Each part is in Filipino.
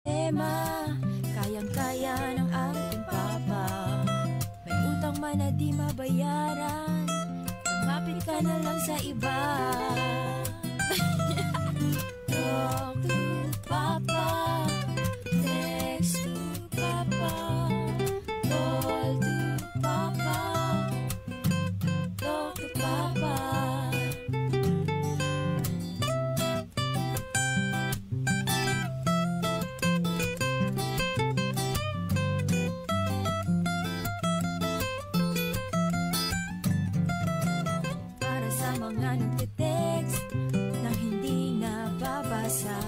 Tema, kayang-kaya ng ating papa. May utang man na di mabayaran, lumapit ka na lang sa iba. Talk to Papa, text to Papa, call to Papa, talk to Papa. Para sa mga nagte-text nang hindi nababasa,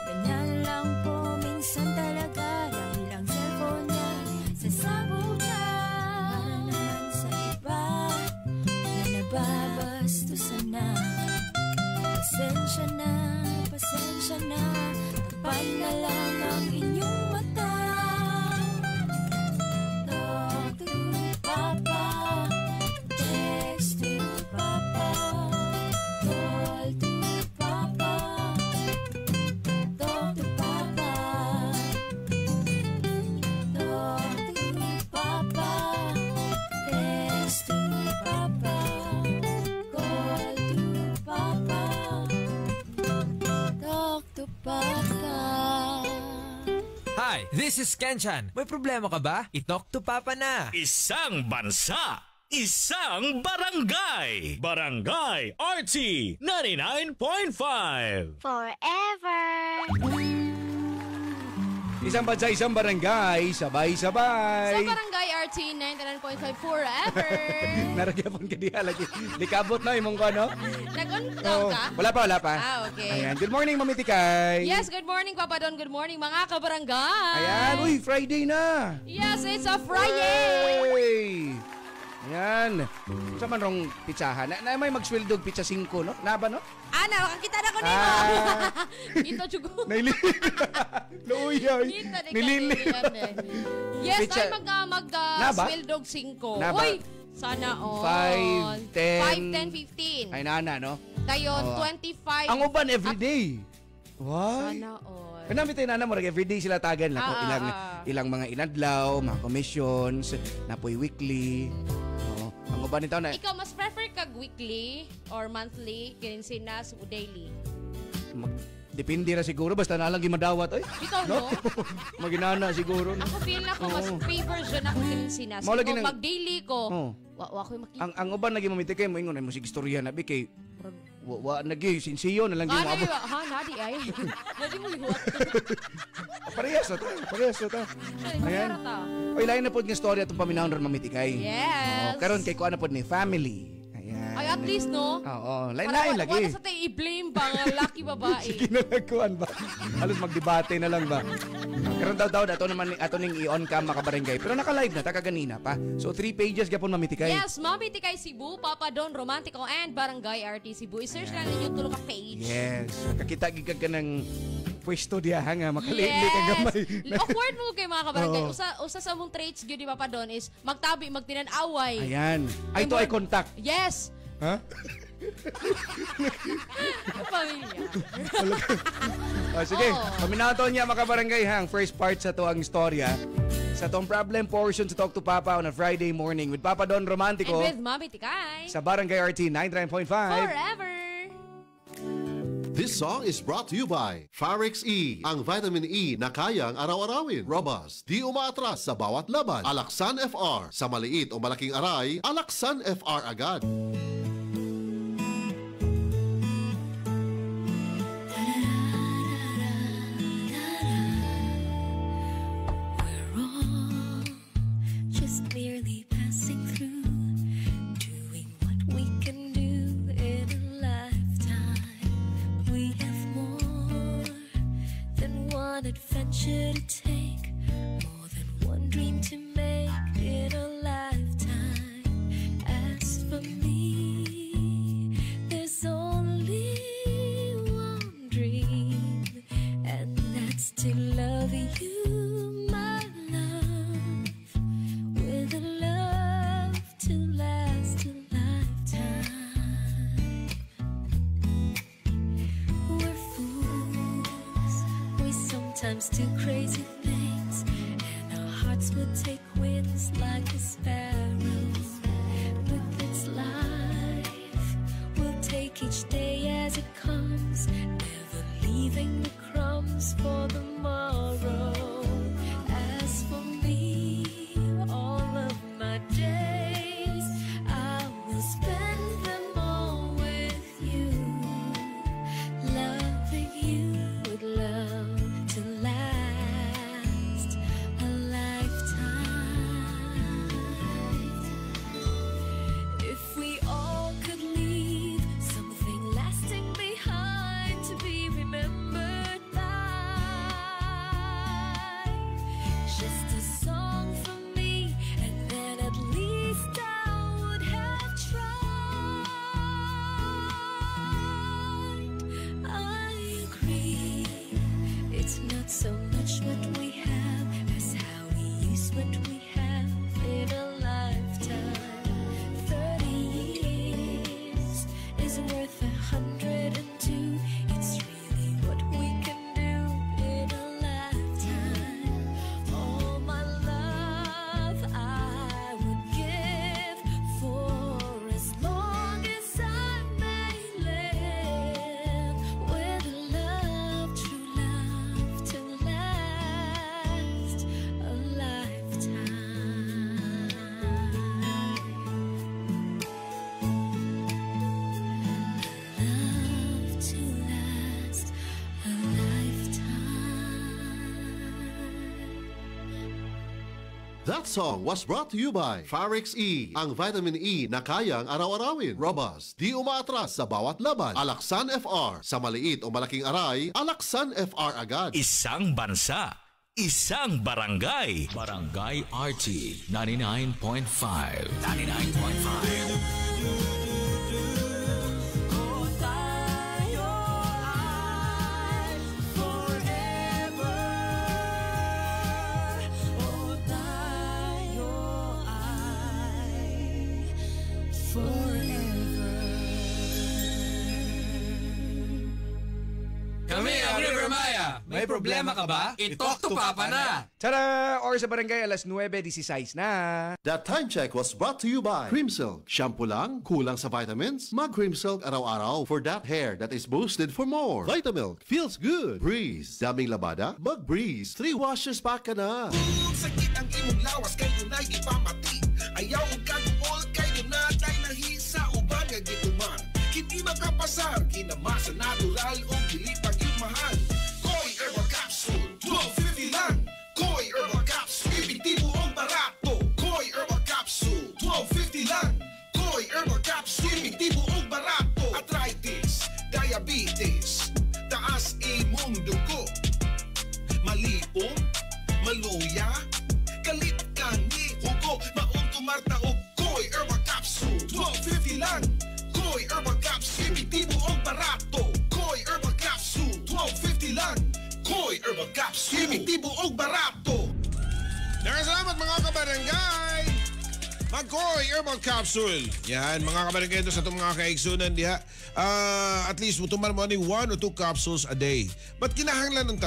ganyan lang po minsan talaga, dahil ang cellphone niya sasabog na. Para naman sa iba na nababastusan na, pasensya na, pasensya na, tapan na lang ang inyong mata. Talk to Papa, text to Papa, call to Papa, talk to Papa, talk to Papa, text to Papa, call to Papa, talk to Papa. Hi, this is Kenchan. May problema ka ba? I-talk to Papa na. Isang bansa, isang barangay. Barangay RT 99.5. Forever. Isang bansa, isang barangay, sabay-sabay. Sa Barangay RT 99.5 forever. Naragyapon ka diya lagi. Di kabot na imong ko, no? Nag-on ka? Wala pa. Okay. Ayan. Good morning, Mami Tikay. Yes, good morning, Papa Don. Good morning, mga kabarangay. Ayan. Uy, Friday na. Yes, it's a Friday. Hey! Ayan. Sa man rong pitsahan. Na may magswildog pitsa 5, no? Naba, no? Ana, makakita na ko nimo. Ito, chugo. Naili. Luuyay. Kita na Nilili. Yes, Pitsa- ay Naba? mag-swildog 5. Naba? Uy, sana all. 5, 10. 5, 10, 15. Ay, nana, no? Dayon, Oo. 25. Ang uban everyday. Why? Sana all. Kanami tayo nana mo, everyday sila tagan lang. Ah, Ilang mga inadlaw, mga commissions, napoy weekly. Oo. Ang uban nito na, Ikaw, mas prefer kag weekly or monthly, kinsinas o daily? depende na siguro, basta na lang gimadawat. Ay, Ikaw, no? Maginana siguro. No? Ako feel na ko, mas Oo. favor siya na ko kinsinas. Mao lagi Kung nang- mag-daily ko, Oo. wa ko makita. Ang uban lagi mamiti kay mo ingon ay mo sig istorya na bi kay wa nagi sinsiyo na lang gyud Ano mo. yun? Ha, nadi ay. Nadi mo ihuwat. Parehas na ta. Ayan. Oy, lain na pod nga storya atong paminahon ron mamiti kay. Yes. Karon kay kuan na pod ni family. Ayan. Ay, at least, no? Oo, lain Para lagi. wala sa tayo i-blame ba nga lucky babae. Sige na lang kuan ba. Halos magdebate na lang ba. Karon daw ato naman ato ning i-on cam makabarangay. Pero naka-live na ta kaganina pa. So 3 pages gyapon mamiti kay. Yes, Mami Tikay Cebu, Papa Don Romantico, and Barangay RT Cebu. I-search lang ninyo tulong ka page. Yes. Kakita gid ka ng pwesto diya nga makaliili ka gamay. Awkward mo kay mga kabarangay. Oo. Usa sa mong traits gyud ni Papa Don is magtabi, magtinan-away. Ayan. Ay to ay contact. Yes. Ha? Pamilya. Sige, Oo. paminato niya makabarangay hang first part sa to ang istorya. Sa tong problem portion sa Talk to Papa on a Friday morning with Papa Don Romantico And with Mami Tikay. sa Barangay RT 99.5. Forever. This song is brought to you by Farex E, ang vitamin E na kayang araw-arawin. Robust, di umaatras sa bawat laban. Alaksan FR, sa maliit o malaking aray, Alaksan FR agad. We're all just merely passing through, doing what we can do in a lifetime. We have more than one adventure to take, more than one dream to make in a lifetime. As for me, there's only one dream, and that's to love you, my love, with a love to last a lifetime. We're fools, we sometimes sometimes do crazy things, and our hearts will take wings like a sparrow. With its life, we'll take each day as it comes, never leaving the crumbs for the morrow. As for me, all of my days, I will spend them all with you, loving you with love to last a lifetime. If we all could leave something lasting behind to be remembered by, just a song for me, and then at least I would have tried. I agree, it's not so much what we have as how we use what we have in a lifetime. 30 years is worth 102. It's really what we can do in a lifetime. All my love I would give for as long as I may live, with love, true love to last a lifetime. Love to last a lifetime. That song was brought to you by Farix E, ang vitamin E na kayang araw-arawin. Robust, di umaatras sa bawat laban. Alaksan FR, sa maliit o malaking aray, Alaksan FR agad. Isang bansa, isang barangay. Barangay RT 99.5. 99.5. Kami ang River Maya. May problema ka ba? I-talk to Papa na. Tada! Or sa barangay, alas 9:16 na. That time check was brought to you by Cream Silk. Shampoo lang, kulang sa vitamins? Mag Cream Silk araw-araw for that hair that is boosted for more. Vitamilk feels good. Breeze. Daming labada? Mag Breeze. 3 washes pa ka na. Kung sakit ang imong lawas, kayo na'y ipamati. Ayaw ang kagumol, kayo na tayo nahisa o bagay gituman. Hindi makapasar, kinamasa natural o dili pag mahal. Koi Herbal Capsule, 12.50 lang. Koi Herbal Capsule, epektibo ang barato. Koi Herbal Capsule, 12.50 lang. Koi Herbal Capsule, epektibo ang barato. Arthritis, diabetes, taas imong dugo, malipong, maluya, kalit kani, hugo, maong tumarta o Koi Herbal Capsule, 12.50 lang. Koi Herbal Capsule, epektibo ang barato. Koi Herbal Capsule, 12.50 lang. Koi Herbal Capsule, epektibo ang barato. Salamat mga kabarangay! Mag-Koi Herbal Capsule. Yan, mga kabarangay ito sa itong mga kaigsunan diha. At least, mutumar mo ni 1 or 2 capsules a day. But kinahanglan ng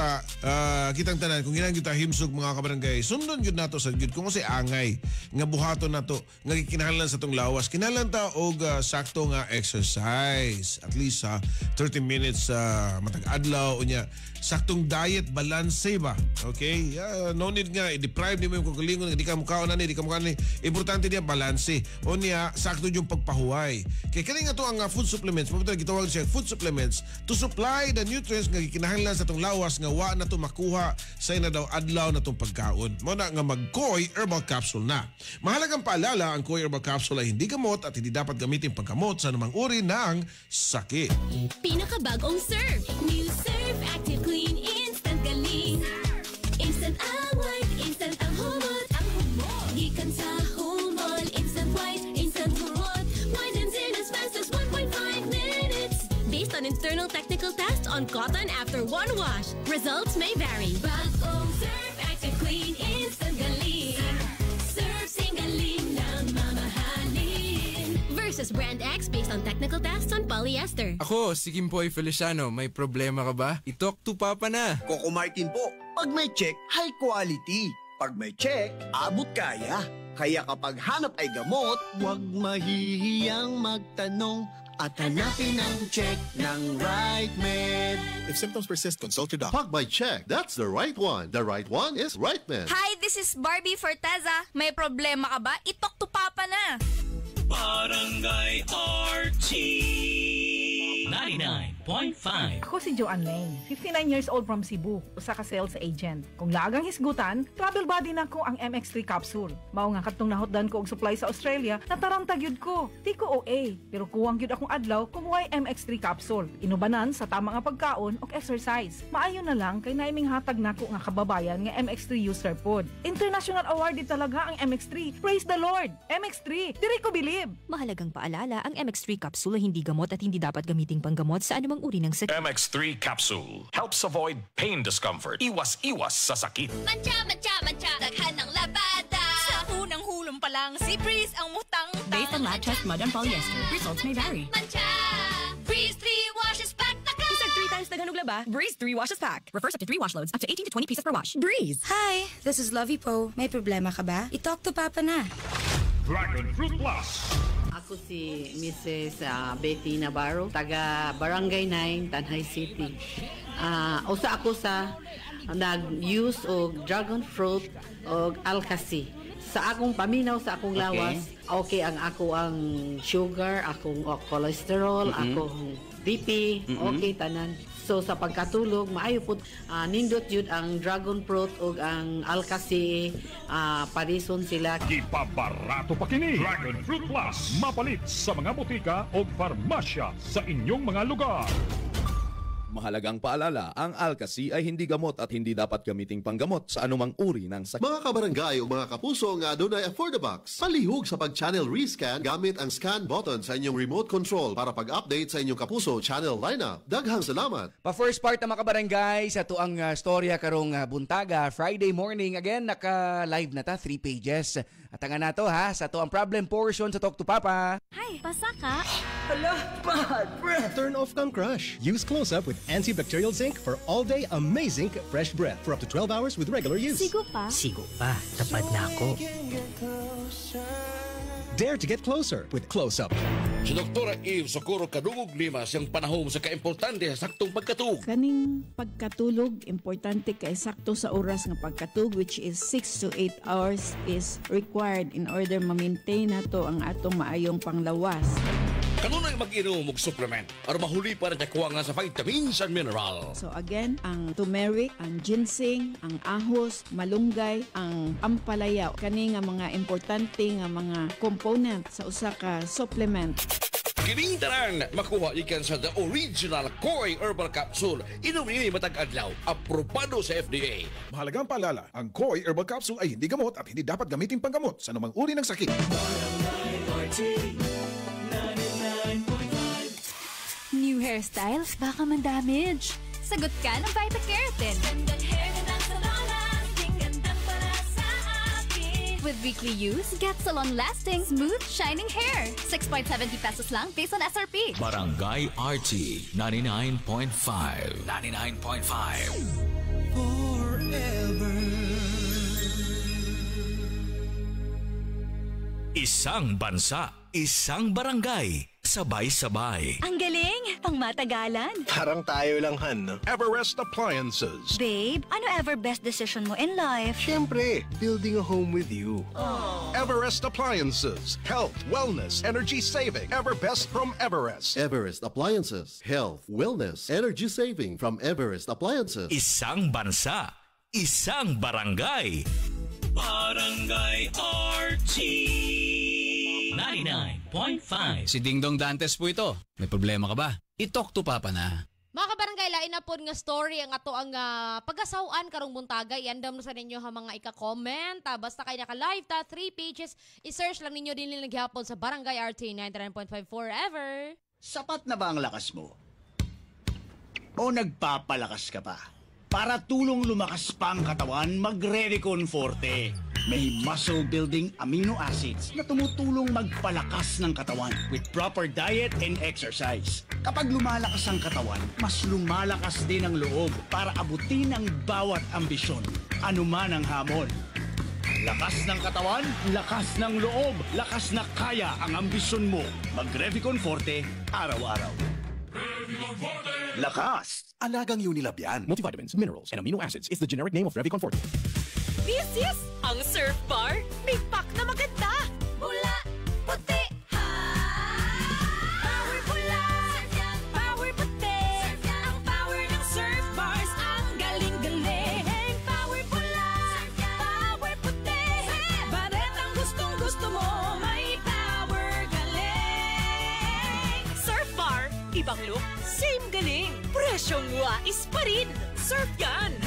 kitang tanan, kung kinahanglan kita himsog mga kabarangay, sundon yun nato sa yun. Kung kasi angay, nga buhaton nato, nga kinahanglan sa itong lawas, kinahanglan ta og sakto nga exercise. At least 30 minutes matag-adlaw, unya, saktong diet, balance ba? Okay? No need nga, i-deprive ni mo yung kukulingon, di ka mukhaon na ni, di ka mukhaon ni. Importante niya, balance. O niya, sakto yung pagpahuway. Kaya kaya nga ito ang food supplements, pagpunta gitawag siya food supplements to supply the nutrients nga kinahanglan sa itong lawas nga wa na ito makuha sa ina daw adlaw na itong pagkaon. Muna nga mag-Koi Herbal Capsule na. Mahalagang paalala, ang Koi Herbal Capsule ay hindi gamot at hindi dapat gamitin paggamot sa anumang uri ng sakit. Pinakabagong Surf. New Surf Active Clean Instant Galing. Instant ang white, instant ang humot. Ang humot. Gikan sa humot. Instant white, instant humot. Whitens in as fast as 1.5 minutes. Based on internal technical tests on cotton after one wash. Results may vary. Bagong Surf Active Clean Instant Galing. Surf sing galing na mamahalin. Versus Brand X based on technical tests on Pulse Polyester. Ako, si Kimpoy Feliciano. May problema ka ba? I-talk to Papa na. Coco Martin po. Pag may check, high quality. Pag may check, abot kaya. Kaya kapag hanap ay gamot, huwag mahihiyang magtanong at hanapin ang check ng Right Med. If symptoms persist, consult your doctor. Pag may check, that's the right one. The right one is Right Med. Hi, this is Barbie Forteza. May problema ka ba? I-talk to Papa na. Barangay RT 99.5. Ako si Joanne Lane, 59 years old from Cebu, usa ka sales agent. Kung laagang hisgutan, travel buddy na ko ang MX3 capsule. Mao nga katong nahotdan ko og supply sa Australia, natarantag yun ko. Di ko OA, pero kuwang yun akong adlaw kung why MX3 capsule. Inubanan sa tama nga pagkaon o exercise. Maayo na lang kay naiming hatag nako nga kababayan nga MX3 user pod. International awarded talaga ang MX3. Praise the Lord! MX3, diri ko believe. Mahalagang paalala, ang MX3 capsule ay hindi gamot at hindi dapat gamiting panggamot sa anumang uri ng sakit. MX3 capsule helps avoid pain discomfort. Iwas-iwas sa sakit. Mancha, mancha, mancha, daghan ng labada. Sa unang hulong pa lang, si Breeze ang mutang-tang. Based on lab test mud and polyester, results may vary. Mancha, Breeze 3 washes pack na ka. Isang 3 times daghan og laba, Breeze 3 washes pack. Refers up to 3 wash loads, up to 18 to 20 pieces per wash. Breeze! Hi, this is Lovey Po. May problema ka ba? I-talk to Papa na. Dragon Fruit Plus. Ako si Mrs. Betty Navarro, taga Barangay 9, Tanhay City. Usa ako sa nag-use og dragon fruit og alkasi. Sa akong paminaw, sa akong lawas, okay ang ako ang sugar, akong cholesterol, akong BP, okay tanan. So sa pagkatulog, maayo po nindot yun ang dragon fruit o ang alkasi, parison sila. Ipabarato pa kini Dragon Fruit Plus. Mapalit sa mga botika o farmasya sa inyong mga lugar. Mahalagang paalala, ang Alkasi ay hindi gamot at hindi dapat gamiting panggamot sa anumang uri ng sakit. Mga kabarangay o mga kapuso nga dunay Affordabox. Palihog sa pag-channel rescan gamit ang scan button sa inyong remote control para pag-update sa inyong kapuso channel lineup. Daghang salamat. Pa-first part na mga kabarangay, sa tuang storya karong buntaga, Friday morning, again, naka-live na ta, 3 pages. At nga na to ha, sa tuang problem portion sa Talk to Papa. Hi, basa ka? Hala, bad breath! Turn off kang crush. Use Close-Up with antibacterial zinc for all-day amazing fresh breath for up to 12 hours with regular use. Sigo pa? Sigo pa. Tapad na ako. Dare to get closer with Close-Up. Si Dr. Eve Socorro Kadugog Limas ang panahon sa kaimportante sa saktong pagkatug. Kaning pagkatulog, importante kay sakto sa oras nga pagkatug, which is 6 to 8 hours is required in order ma-maintain nato ang atong maayong panglawas. Kanunay mag-inom og supplement para mahuli pa rin kuha nga sa vitamins and mineral. So again, ang turmeric, ang ginseng, ang ahos, malunggay, ang ampalaya, kani nga mga importante nga mga component sa usa ka supplement. Kining tanan makuha ikan sa the original Koi Herbal Capsule. Inom ini matag adlaw, aprobado sa FDA. Mahalagang paalala, ang Koi Herbal Capsule ay hindi gamot at hindi dapat gamitin panggamot sa anumang uri ng sakit. New hairstyles, baka man-damage. Sagot ka ng Vita-Keratin. With weekly use, get salon-lasting, smooth, shining hair. 6.70 pesos lang based on SRP. Barangay RT 99.5. 99.5. Forever. Isang bansa, isang barangay, sabay-sabay. Ang galing! Pangmatagalan. Parang tayo lang, Han, no? Everest Appliances. Babe, ano ever best decision mo in life? Siyempre, building a home with you. Everest Appliances. Health, wellness, energy saving. Ever best from Everest. Everest Appliances. Health, wellness, energy saving from Everest Appliances. Isang bansa, isang barangay. Barangay RT 99.5. Si Dingdong Dantes po ito. May problema ka ba? I-talk to Papa na. Mga kabarangay, lain na po nga story ang ato ang pag-asawaan karong buntaga. Iandam sa ninyo ha mga ika-comment. Basta kayo naka-live ta, 3 pages. I-search lang ninyo din nilang gihapon sa Barangay RT 99.5 forever. Sapat na ba ang lakas mo? O nagpapalakas ka pa? Para tulong lumakas pa ang katawan, mag-Revicon Forte. May muscle-building amino acids na tumutulong magpalakas ng katawan with proper diet and exercise. Kapag lumalakas ang katawan, mas lumalakas din ang loob para abutin ang bawat ambisyon, anuman ang hamon. Lakas ng katawan, lakas ng loob, lakas na kaya ang ambisyon mo. Mag-Revicon Forte, araw-araw. Lakas! Alagang Unilab yan. Multivitamins, minerals, and amino acids is the generic name of Revicon Forte. This is ang Surf Bar. May pack na maganda. Bula, puti, power bula, power puti. Ang power ng Surf Bars, ang galing-galing. Power bula, power puti. Baret ang gustong-gusto mo, may power galing. Surf Bar, ibang look, same galing. Presyong wais pa rin. Surf yan.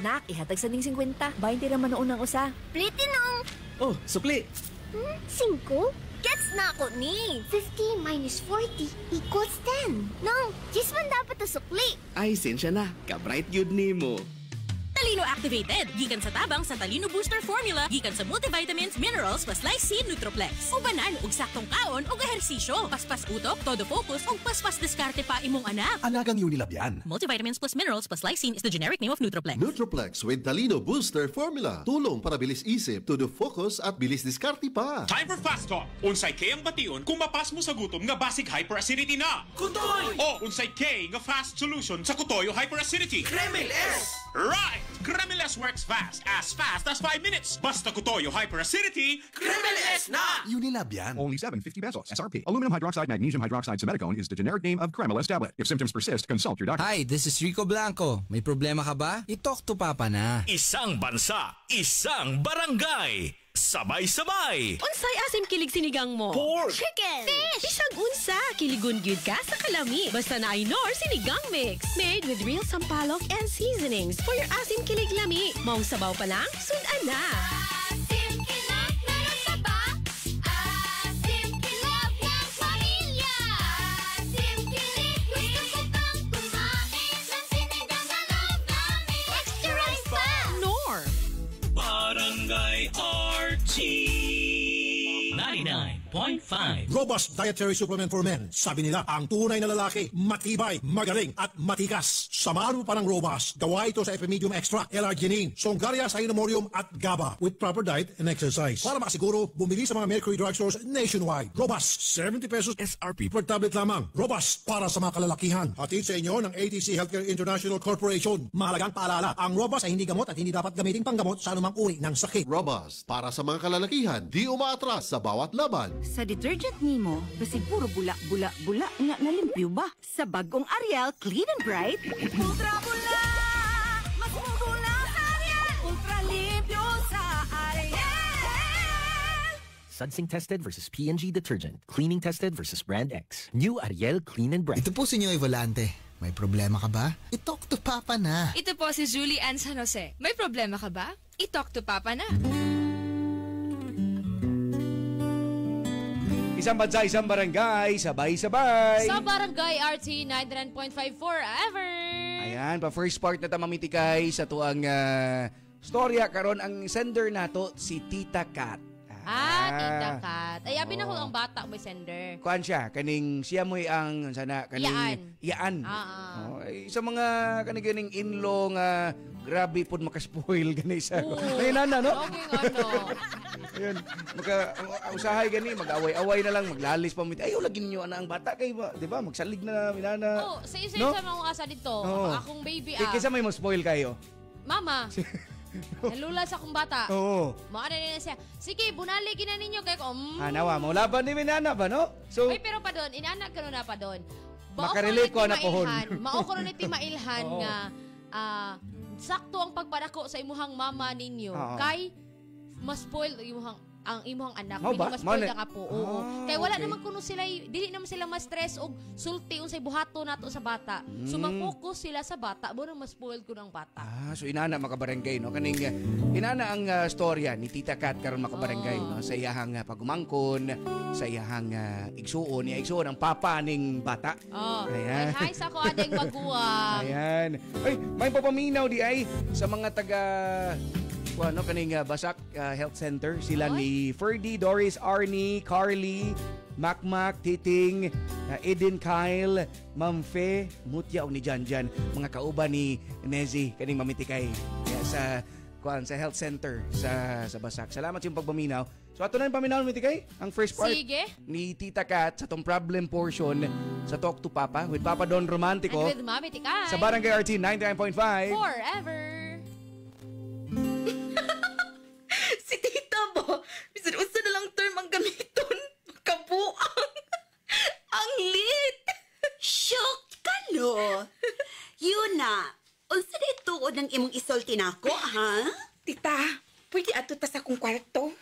Nak, ihatag sa ning 50. 20 naman noon ang usa. Plitinong! Oh, supli. 5? Gets na ako ni. 50 minus 40 equals 10. Nong, gis man dapat to sukli. Ay, sensya na. Ka-bright yun ni mo. Talino Activated. Gikan sa tabang sa Talino Booster Formula. Gikan sa multivitamins, minerals, plus lysine, Nutroplex. Ubanan og saktong kaon og ehersisyo. Paspas utok, todo focus og paspas diskarte pa imong anak. Alagang Unilab yan. Multivitamins plus minerals plus lysine is the generic name of Nutroplex. Nutroplex with Talino Booster Formula. Tulong para bilis isip, todo focus at bilis diskarte pa. Time for Fast Talk. Unsay K ang bation kung mapas mo sa gutom nga basic hyperacidity na. Kutoy! O unsay K nga fast solution sa kutoy o hyperacidity. Kremil S! Right! Kremil S works fast as 5 minutes. Basta kutoy o hyperacidity, Kremil S na! Unilab yan. Only 750 pesos. SRP. Aluminum hydroxide, magnesium hydroxide, simethicone is the generic name of Kremil S tablet. If symptoms persist, consult your doctor. Hi, this is Rico Blanco. May problema ka ba? I-talk to Papa na. Isang bansa, isang barangay. Sabay-sabay. Unsay asim kilig sinigang mo? Pork. Chicken. Fish. Bisag unsa, kiligon gyud ka sa kalami. Basta na ay Nor sinigang mix. Made with real sampalok and seasonings for your asim kilig lami. Maong sabaw pa lang, sudan na. Asim kilig na nasaba. Asim kilig ng pamilya. Asim kilig, gusto ko pang kumain ng sinigang na love namin. Extra rice pa. Nor. Barangay RT 99.5. Robust Dietary Supplement for Men. Sabi nila, ang tunay na lalaki, matibay, magaling, at matikas. Samahan mo pa ng Robust. Gawa ito sa Epimedium Extra, L-Arginine, Songaria Cynomorium, at GABA with proper diet and exercise. Para makasiguro, bumili sa mga Mercury Drugstores nationwide. Robust, 70 pesos SRP per tablet lamang. Robust, para sa mga kalalakihan. Hatid sa inyo ng ATC Healthcare International Corporation. Mahalagang paalala, ang Robust ay hindi gamot at hindi dapat gamitin panggamot sa anumang uri ng sakit. Robust, para sa mga kalalakihan, di umaatras sa bawat laban. Sa detergent nimo, basi puro bula-bula-bula nga nalimpyo ba? Sa bagong Ariel Clean and Bright, Ultra bula, mas mabula sa Ariel. Ultra limpyo sa Ariel. Sudsing tested versus P&G detergent. Cleaning tested versus Brand X. New Ariel Clean and Bright. Ito po si Nyoy Volante. May problema ka ba? I-talk to Papa na. Ito po si Julie Ann San Jose. May problema ka ba? I-talk to Papa na. Isang bansa, isang barangay, sabay-sabay. Sa Barangay RT 99.5 forever. Ayan, pa first part na tamamitikay sa tuang storya karon ang sender nato si Tita Kat. Tita Kat. Ay, abi na ko ang bata may sender. Kuan siya, kaning siya mo'y ang sana, kaning Iyaan. Sa mga kaning in-law nga grabe po makaspoil gani sa. Ay nana, no? Ayun, usahay gani, mag-away-away na lang, maglalis pa mo. Ayaw lagi ninyo ang bata kay ba, di ba? Magsalig na minana. Sa isa-isa mga asa dito. Akong baby Kaysa may mo spoil kayo. Mama. Nalula sa akong bata. Oo. Maana nila siya. Sige, bunalikin na ninyo kay ko. Nawa mo laban ni minana ba, no? So, ay, pero pa doon, inanak ka na pa doon. Makarelate ko na pohon. Mao ko ni timailhan nga sakto ang pagpadako sa imuhang mama ninyo kay mas spoil imuhang ang imong anak. Mao ba? Minimas Mao nga po. Oo. Ah, Kaya wala okay. naman kuno sila, dili naman sila ma-stress og sulti unsay buhato nato sa bata. So mag-focus sila sa bata, mo nang ma-spoil ko ng bata. So inana makabarangay no kaning inana ang storya ni Tita Kat karon makabarangay no sa iyahang pagumangkon, sa iyahang igsuon, ang papa ning bata. Oh. Ayan. Hi sa ko ading maguwang. Ayan. Ay, may papaminaw di ay sa mga taga kaning Basak Health Center. Sila ni Ferdy, Doris, Arnie, Carly, Macmac, Titing, Eden, Kyle, Ma'am Fe, Mutya o ni Janjan. Mga kauban ni Nezi, kaning mamitikay sa Health Center sa Basak. Salamat sa iyong pagpaminaw. So ato na yung paminaw mamitikay. Ang first part ni Tita Kat sa tong problem portion sa Talk to Papa with Papa Don Romantico. And with Mami Tikay. Sa Barangay RT 99.5. Forever. Si Tita ba? Bisan usa na lang term ang gamiton. Kabuang. Ang lit. Shock ka, no? Yun na. Unsa na ituod ng imong isulti nako, ha? Tita, pwede ato ta sa akong kwarto?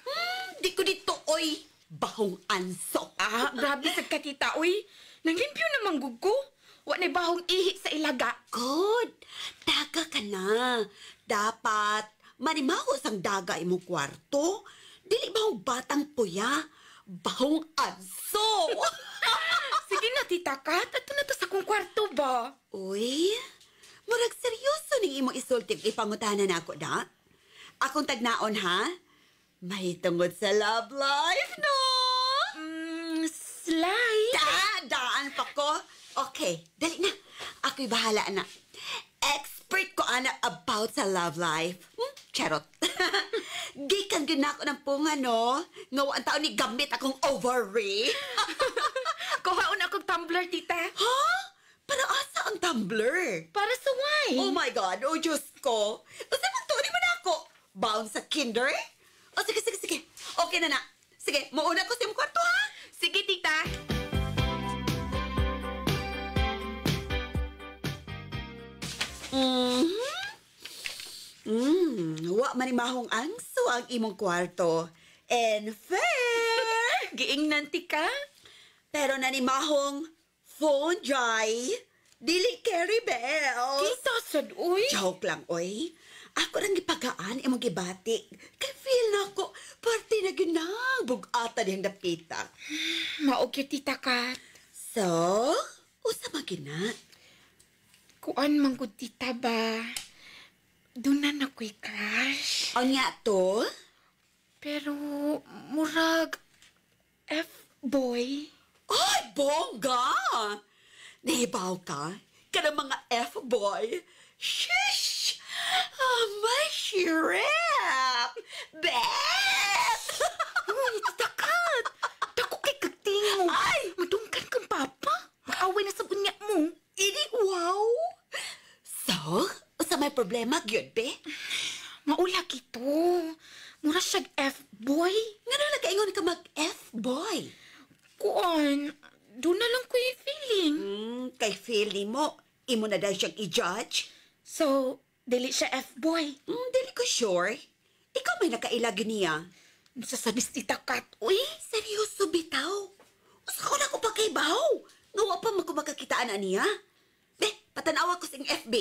Di ko dito, oy. Bahong anso. Grabe sa ka, tita, oy. Nanglimpyo naman gugo. Wa na bahong ihi sa ilaga. Good. Daga ka na. Dapat manimaho sang daga imong kwarto. Dili bahong batang puya. Bahong anso. Sige na, Tita Kat. Ato na to sa akong kwarto ba? Uy, murag seryoso ning imong isulti ipangutanan ako, da? Akong tagnaon, ha? May tungod sa love life, no? Slide? Daan pa ko. Okay, dali na. Ako'y bahala na. Expert ko, ana, about sa love life. Charot. Gikan din ako ng punga, no? Ngawaan taon ni gamit akong ovary. Kuhaon akong tumbler, tita. Ha? Para asa ang tumbler? Para sa wine. Oh my God, oh Diyos ko. O sa mga tuloy mo na ako? Bound sa kinder? O sige. Okay na. Sige, mauna ko sa iyong kwarto, ha? Sige, tita. Wa manimahong angso ang imong kwarto. And fair! Giingnan ka? Pero nanimahong phone dry. Dili carry bells. Kita sad, uy. Joke lang, oy. Ako nang gipagaan imong gibati. Kay feel na ako, parte na ginang bugata diyang dapita. Maog yung Tita Kat. So, usa magina? Kuan manggod tita ba? Dunan ako'y crush. O nga to? Pero, murag, F-boy. Ay, bongga! Nahibaw ka? Ka mga F-boy? Shish! May shrimp! Bet! Uy, Tita Kat! Dako kay kagtingo. Ay! Madungkan kang papa. Maaway na sa bunya mo. Ini wow! So, usa may problema, gyud be? Maulak ito. Mura siyag F-boy. Nga na nag-aingon ka mag-F-boy? Kuan, doon na lang ko yung feeling. Kay feeling mo, imo na dahil siyang i-judge? So, dili siya F-boy? Dili ko sure. Ikaw may nakailagi niya. Sasadis Tita Kat, uy. Seryoso bitaw. Usa ko na ko pa kay bahaw. Ngawa pa magkumakakitaan na niya. Patanawa ko sing FB.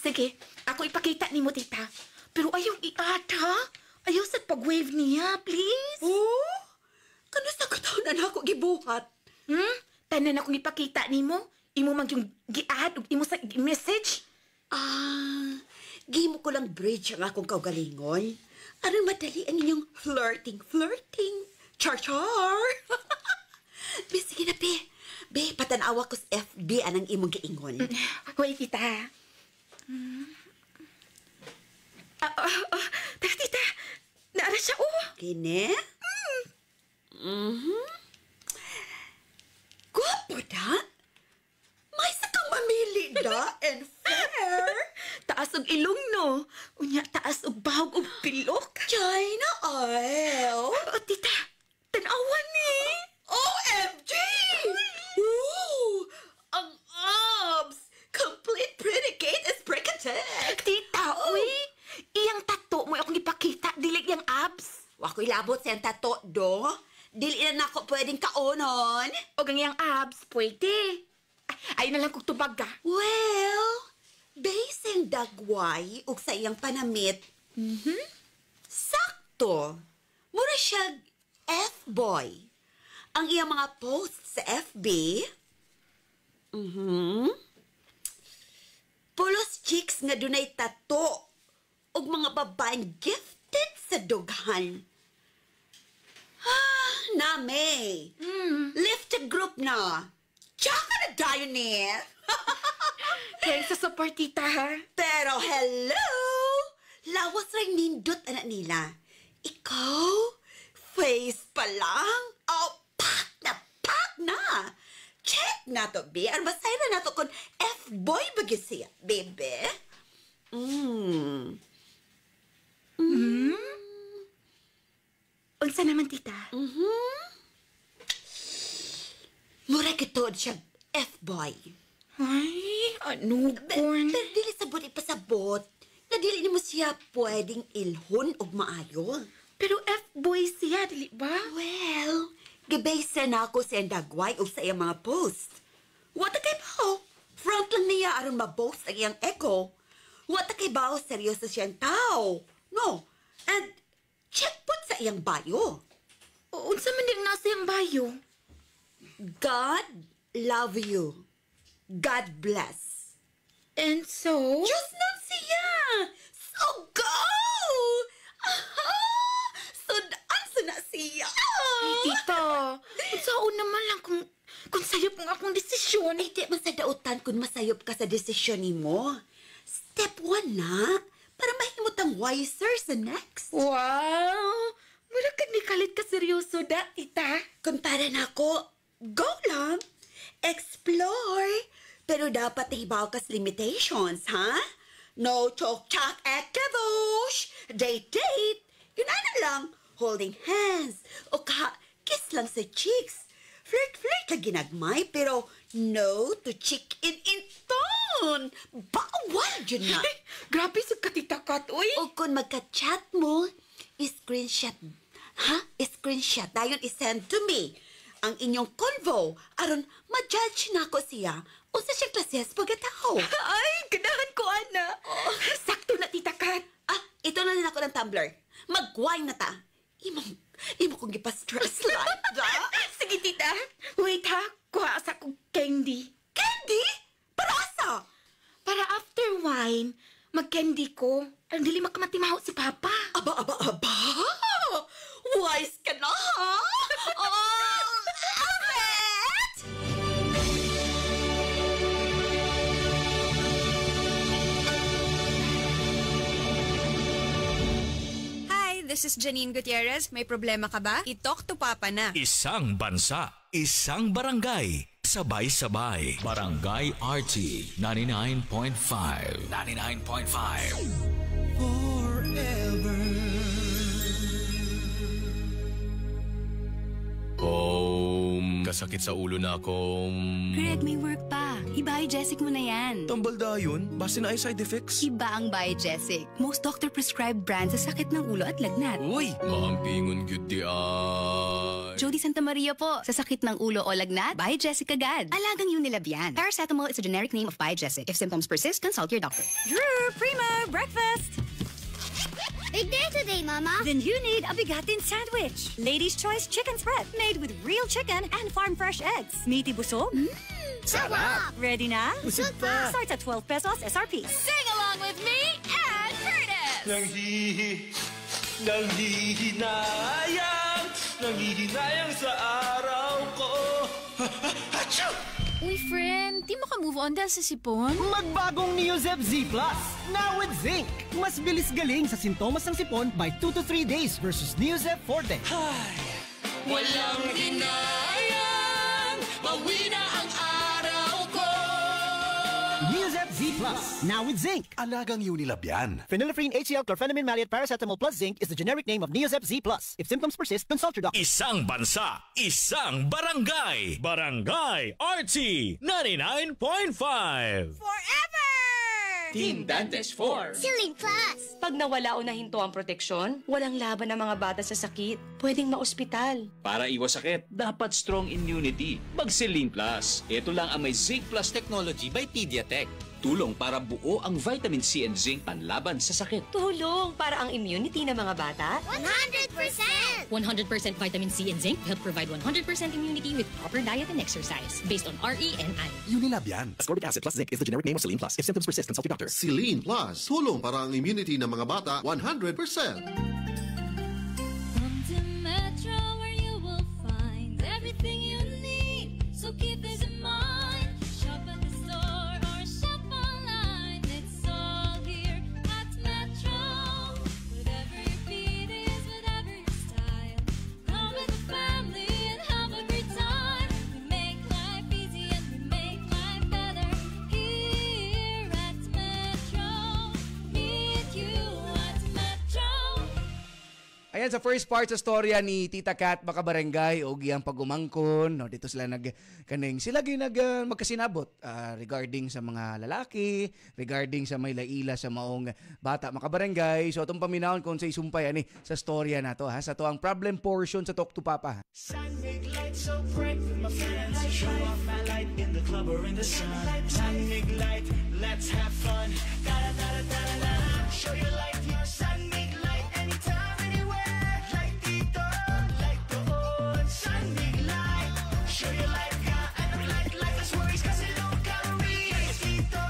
Sige, ako ipakita ni mo, tita. Pero ayaw i-add, ha? Ayaw sa pag-wave niya, please. Oh? Kano sa kataon na ako gibuhat? Tanan akong ipakita ni mo. Imo mag yung gi-add o imo sa message. Gimo ko lang bridge ang akong kaugalingon. Aron madali ang inyong flirting. Char-char. Sige na, be. Be, patanawa ko sa FB anang imong giingon. Wait, tita. Tara, tita. Naara siya, Kine? Guwapo da? May sakang mamili da and fair. Taas og ilong, no? Unya, taas og bahog og pilok. China oil. Tita, tanawan ni. OMG! Ooh, ang abs! Complete pretty gate is bricketed! Tita, uy! Iyang tato mo akong ipakita, dili yung abs. Wa ako'y labot siyang tato, do. Dili na ako pwedeng kaunon. O ganyang abs, pwede. Ay na lang kung tubag ka. Well, basing dagway ug sa iyang panamit, sakto. Mura siya F-boy. Ang iyang mga posts sa FB, pulos chicks nga dunay tato ug mga babaeng gifted sa dughan. Name. Lift a group na. Tsaka na tayo ni. Thanks sa support, tita, ha? Pero hello! Lawas rin nindot anak nila. Ikaw? Face pa lang? Oh, pak na! Check na to, be. Ang basay na nato kung F-boy bagi siya, bebe. Unsa naman, tita? Mura kitod siya F-boy. Ay, ano, corn? Pero dili sabot ipasabot. Na dili mo siya pwedeng ilhon og maayo. Pero F-boy siya, dili ba? Well, gibase na ako sa dagway o sa iyang mga post. Wata kay bao. Front lang niya aron ma-boast ang iyang echo. Wata kay bao seryoso siyang tao. No. And check put sa iyang bio. Unsa man din nasa iyang bio? God love you. God bless. And so? Diyos nun siya! So go! Aha! So na siya! Ay, tita. Unsaon naman lang kung sayop ng akong desisyon. Ay, di masadautan kung masayop ka sa desisyon ni mo. Step 1 na. Para mahimot ang wiser sa next. Wow! Mura ka ni kalit ka seryoso da, tita. Kung para na ako, go lang. Explore. Pero dapat nahibaw ka sa limitations, ha? No chok-chok activos. Date. Yun na lang. Holding hands. O kiss lang sa cheeks. Flirt na ginagmay, pero no to chicken in tone. Bawal dyan na. Grabe sa katitakat, uy. O kung magka-chat mo, screenshot. Screenshot. Dayon isend to me. Ang inyong convo, aron ma-judge na ako siya o sa siya klases pagkatao. Ay, ganahan ko, Ana. Sakto na, Tita Kat. Ito na rin ako ng tumbler. Mag-wine na ta. Imo kong gipa-stress lang. Sige, Tita. Wait, ha? Kuha sa kong candy. Candy? Para asa? Para after wine, mag-candy ko. Ang dili makamatimaho si Papa. Aba! Wise ka na, ha? This is Janine Gutierrez. May problema ka ba? I-talk to Papa na. Isang bansa, isang barangay, sabay-sabay. Barangay RT 99.5. 99.5. Forever. Kasakit sa ulo na akong... Greg, may work pa. I-Biogesic mo na yan. Tambal da yun? Base na ay side effects? Iba ang Biogesic. Most doctor-prescribed brand sa sakit ng ulo at lagnat. Uy! Maampingon gyud di ay... Jody Santa Maria po. Sa sakit ng ulo o lagnat, Biogesic agad. Alagang Unilab yan. Paracetamol is a generic name of Biogesic. If symptoms persist, consult your doctor. Drew, Primo, breakfast! Big day today, Mama. Then you need a bigatin sandwich. Ladies' Choice Chicken Spread, made with real chicken and farm-fresh eggs. Meaty busog. Sarap! Ready na? Busog pa. Starts at 12 pesos SRP. Sing along with me and Curtis! Nanghihinayang sa araw ko. Achoo! Uy, friend, di mo ka move on dahil sa sipon? Magbagong Neozep Z Plus, now with zinc. Mas bilis galing sa sintomas ng sipon by 2 to 3 days versus Neozep Forte. Walang hinayang, bawi na ang araw ko. Neozep Z Plus, now with zinc. Alagang Unilab yan. Phenylephrine HCl chlorphenamine maleate paracetamol plus zinc is the generic name of Neozep Z Plus. If symptoms persist, consult your doctor. Isang bansa, isang barangay. Barangay RT 99.5. Forever! Team Dantes 4. Silly Plus! Pag nawala o nahinto ang proteksyon, walang laban ng mga bata sa sakit. Pwedeng maospital. Para iwas sakit, dapat strong immunity. Mag-Celine Plus. Ito lang ang may Zinc Plus technology by Pediatek. Tulong para buo ang vitamin C and zinc panlaban sa sakit. Tulong para ang immunity ng mga bata. 100%! 100% vitamin C and zinc help provide 100% immunity with proper diet and exercise based on RENI. Unilab yan. Ascorbic acid plus zinc is the generic name of Celine Plus. If symptoms persist, consult your doctor. Celine Plus. Tulong para ang immunity ng mga bata 100%. Come to Metro where you will find everything you need. So keep this in mind. Shop at the store or shop online. It's all here at Metro. Whatever your beat is, whatever your style. Come with the family and have a great time. We make life easy and we make life better. Here at Metro. Meet you at Metro. Ayan, sa first part sa storya ni Tita Kat Makabarangay o giyang pagumangkon, no, dito sila magkasinabot regarding sa mga lalaki, regarding sa may laila sa maong bata Makabarangay. So itong paminahon kung sa isumpay ani sa storya na to, ha, sa to ang problem portion sa Talk to Papa. Sun make light so bright with my friends. Show off my light in the club or in the sun. Sun make light, let's have fun. Da da da da da da. Show your light, your sun make light anytime, anywhere. Light dito, light doon. Sun make light, show your light, yeah. And I'm light us worries 'cause it don't calories. Dito,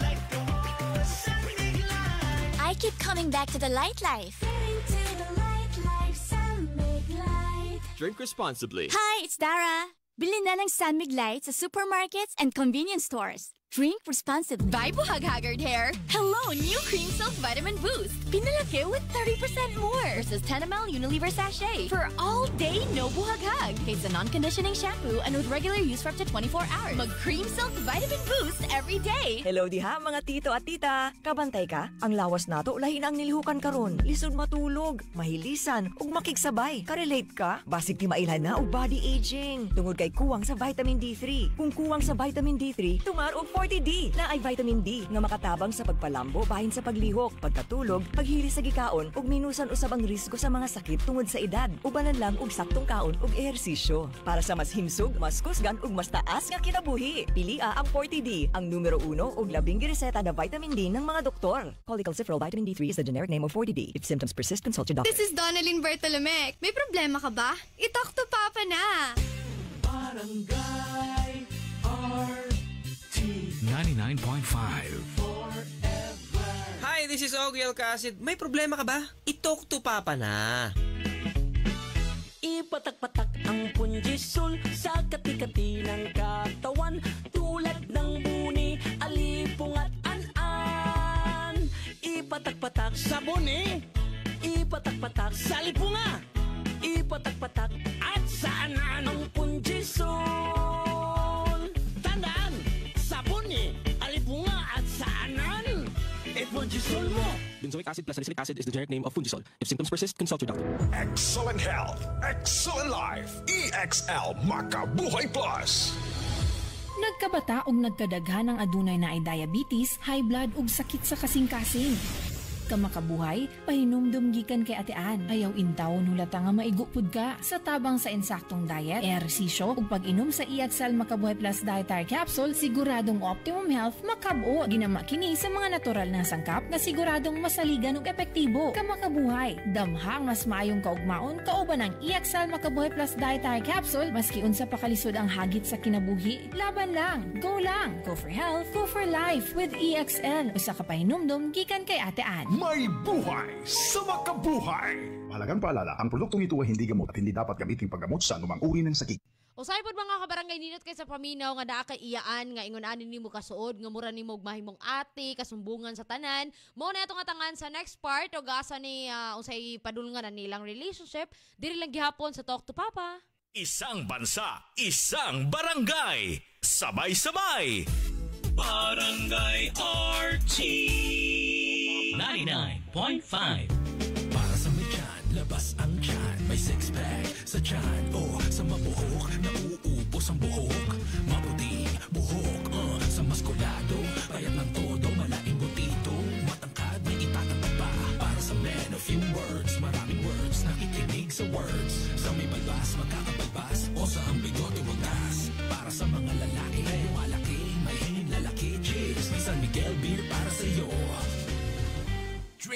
light doon. Sun make light. I keep coming back to the light life. Getting to the light life, sun make light. Drink responsibly. Hi, it's Dara. Bilhin na ng Sunmig Light sa supermarkets and convenience stores. Drink responsibly. Bye, buhag-haggard hair! Hello, new Cream Silk Vitamin Boost. Pinalaki with 30% more versus 10 ml Unilever sachet for all day no buhag-hag. It's a non-conditioning shampoo and with regular use for up to 24 hours. Mag-Cream Silk Vitamin Boost every day. Hello diha mga tito at tita. Kabantay ka? Ang lawas nato lahin ang nilihukan karon. Lisod matulog, mahilisan ug makigsabay. Ka-relate ka? Basig ti mailhan na og body aging. Tungod kay kuwang sa vitamin D3. Kung kuwang sa vitamin D3, tumar og 40D na ay vitamin D nga makatabang sa pagpalambo bahin sa paglihok, pagkatulog, paghili sa gikaon ug minusan usab ang risgo sa mga sakit tungod sa edad. Ubanan lang og saktong kaon ug ehersisyo para sa mas himsog, mas kusgan ug mas taas nga kinabuhi. Pilia ang 40D, ang numero 1 ug labing gireseta na vitamin D ng mga doktor. Cholecalciferol vitamin D3 is the generic name of 40D. If symptoms persist, consult your doctor. This is Donalyn Bertolomec. May problema ka ba? I-talk to Papa na! Barangay RT 99.5. Hi, this is Ogie Alcacid. May problema ka ba? I-talk to Papa na. Ipatak-patak ang punjisol sa kati-kati ng katawan. Tulad ng buni, alipong at an-an. Ipatak-patak sa buni, ipatak-patak sa lipunga, ipatak-patak at sa an-an ang punjisol. Tandaan, sa buni, alipunga at sa an-an. Punjisol mo. Benzoic acid plus salicylic acid is the generic name of Fundisol. If symptoms persist, consult your doctor. Excellent health, excellent life. EXL Makabuhay Plus. Nagkabata og nagkadaghan ang adunay na ay diabetes, high blood ug sakit sa kasing-kasing. Kamakabuhay, pahinumdum gikan kay atean. Ayaw intaw hulata nga maigupod ka sa tabang sa insaktong diet, ehersisyo ug pag-inom sa EXL Makabuhay Plus Dietary Capsule, siguradong optimum health makabuo. Ginama kini sa mga natural na sangkap na siguradong masaligan ug epektibo. Kamakabuhay, damhang mas maayong kaugmaon kauban ang EXL Makabuhay Plus Dietary Capsule maski unsa pa kalisod ang hagit sa kinabuhi. Laban lang, go for health, go for life with EXL. Usa ka pahinumdum gikan kay atean. May buhay sa makabuhay. Mahalagang paalala, ang produktong ito ay hindi gamot at hindi dapat gamitin paggamot sa anumang uri ng sakit. Usay pod mga kabarangay ninot kay sa paminaw nga naa kay iyaan nga ingon ani nimo kasuod nga mura nimo mahimong ate kasumbungan sa tanan. Mo na itong atangan sa next part o gasa ni usay padulngan na nilang relationship diri lang gihapon sa Talk to Papa. Isang bansa, isang barangay, sabay-sabay. Barangay RT 99.5. Para sa may tiyan, labas ang tiyan. May six-pack sa tiyan o sa mabuhok. Nauubos ang buhok. Maputing buhok sa maskulado. Payat ng todo, malaking buti.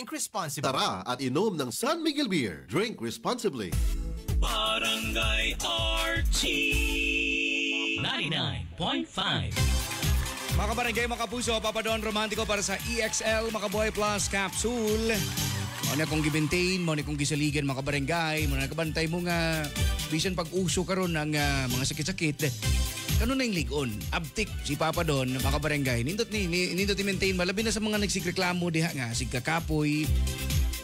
Drink responsibly. Tara at inom ng San Miguel Beer. Drink responsibly. Barangay RT 99.5. Mga kabarangay, mga kapuso, Papa Don Romantico para sa EXL Makabuhay Plus Capsule. Mo na kong gibintain, mo na kong gisaligan mga kabarangay, mo na nakabantay mo nga bisan pag-uso karon ng mga sakit-sakit. Kano na yung ligon? Abtik si Papa Don, mga kabarangay. Nindot ni maintain, malabi na sa mga nagsikreklamo diha nga, sigkakapoy,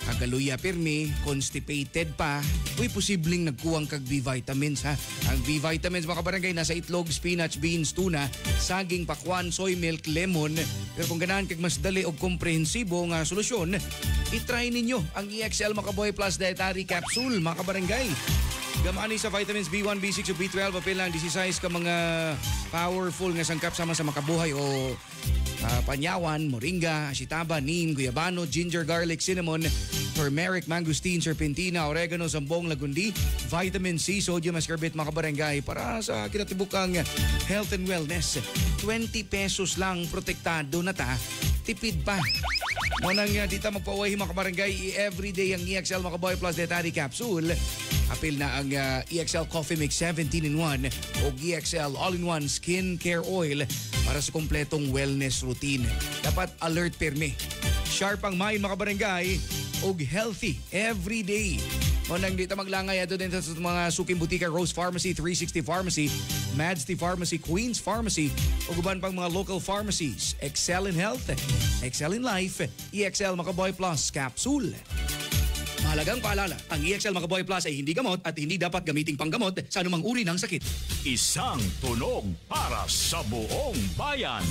kagaluya pirmi, constipated pa, uy, posibleng nagkuwang kag B-vitamins ha. Ang B-vitamins mga kabarangay nasa itlog, spinach, beans, tuna, saging, pakwan, soy milk, lemon. Pero kung ganahan kag mas dali og komprehensibo nga solusyon, itry ninyo ang EXL Makabuhay Plus Dietary Capsule mga kabarangay. Gamani sa vitamins B1, B6 o B12, apil lang 16 ka mga powerful nga sangkap sama sa makabuhay o panyawan, moringa, asitaba, neem, guyabano, ginger, garlic, cinnamon, turmeric, mangosteen, serpentina, oregano, sambong, lagundi, vitamin C, sodium ascorbate mga kabarangay para sa kinatibukang health and wellness. 20 pesos lang protektado na ta, tipid pa. Munang dito magpauwahi mga kabarangay, everyday ang EXL Makabuhay Plus Dietary Capsule. Apil na ang EXL Coffee Mix 17-in-1 o EXL All-in-1 Skin Care Oil para sa kompletong wellness routine. Dapat alert pirmi. Sharp ang mind mga barangay o healthy everyday. Munang dito maglangay ato din sa mga suking butika, Rose Pharmacy, 360 Pharmacy, Madsty Pharmacy, Queen's Pharmacy o guban pang mga local pharmacies. Excel in Health, Excel in Life, EXL Makabuhay Plus Capsule. Mahalagang paalala, ang EXL Makabuhay Plus ay hindi gamot at hindi dapat gamiting panggamot sa anumang uri ng sakit. Isang tunog para sa buong bayan.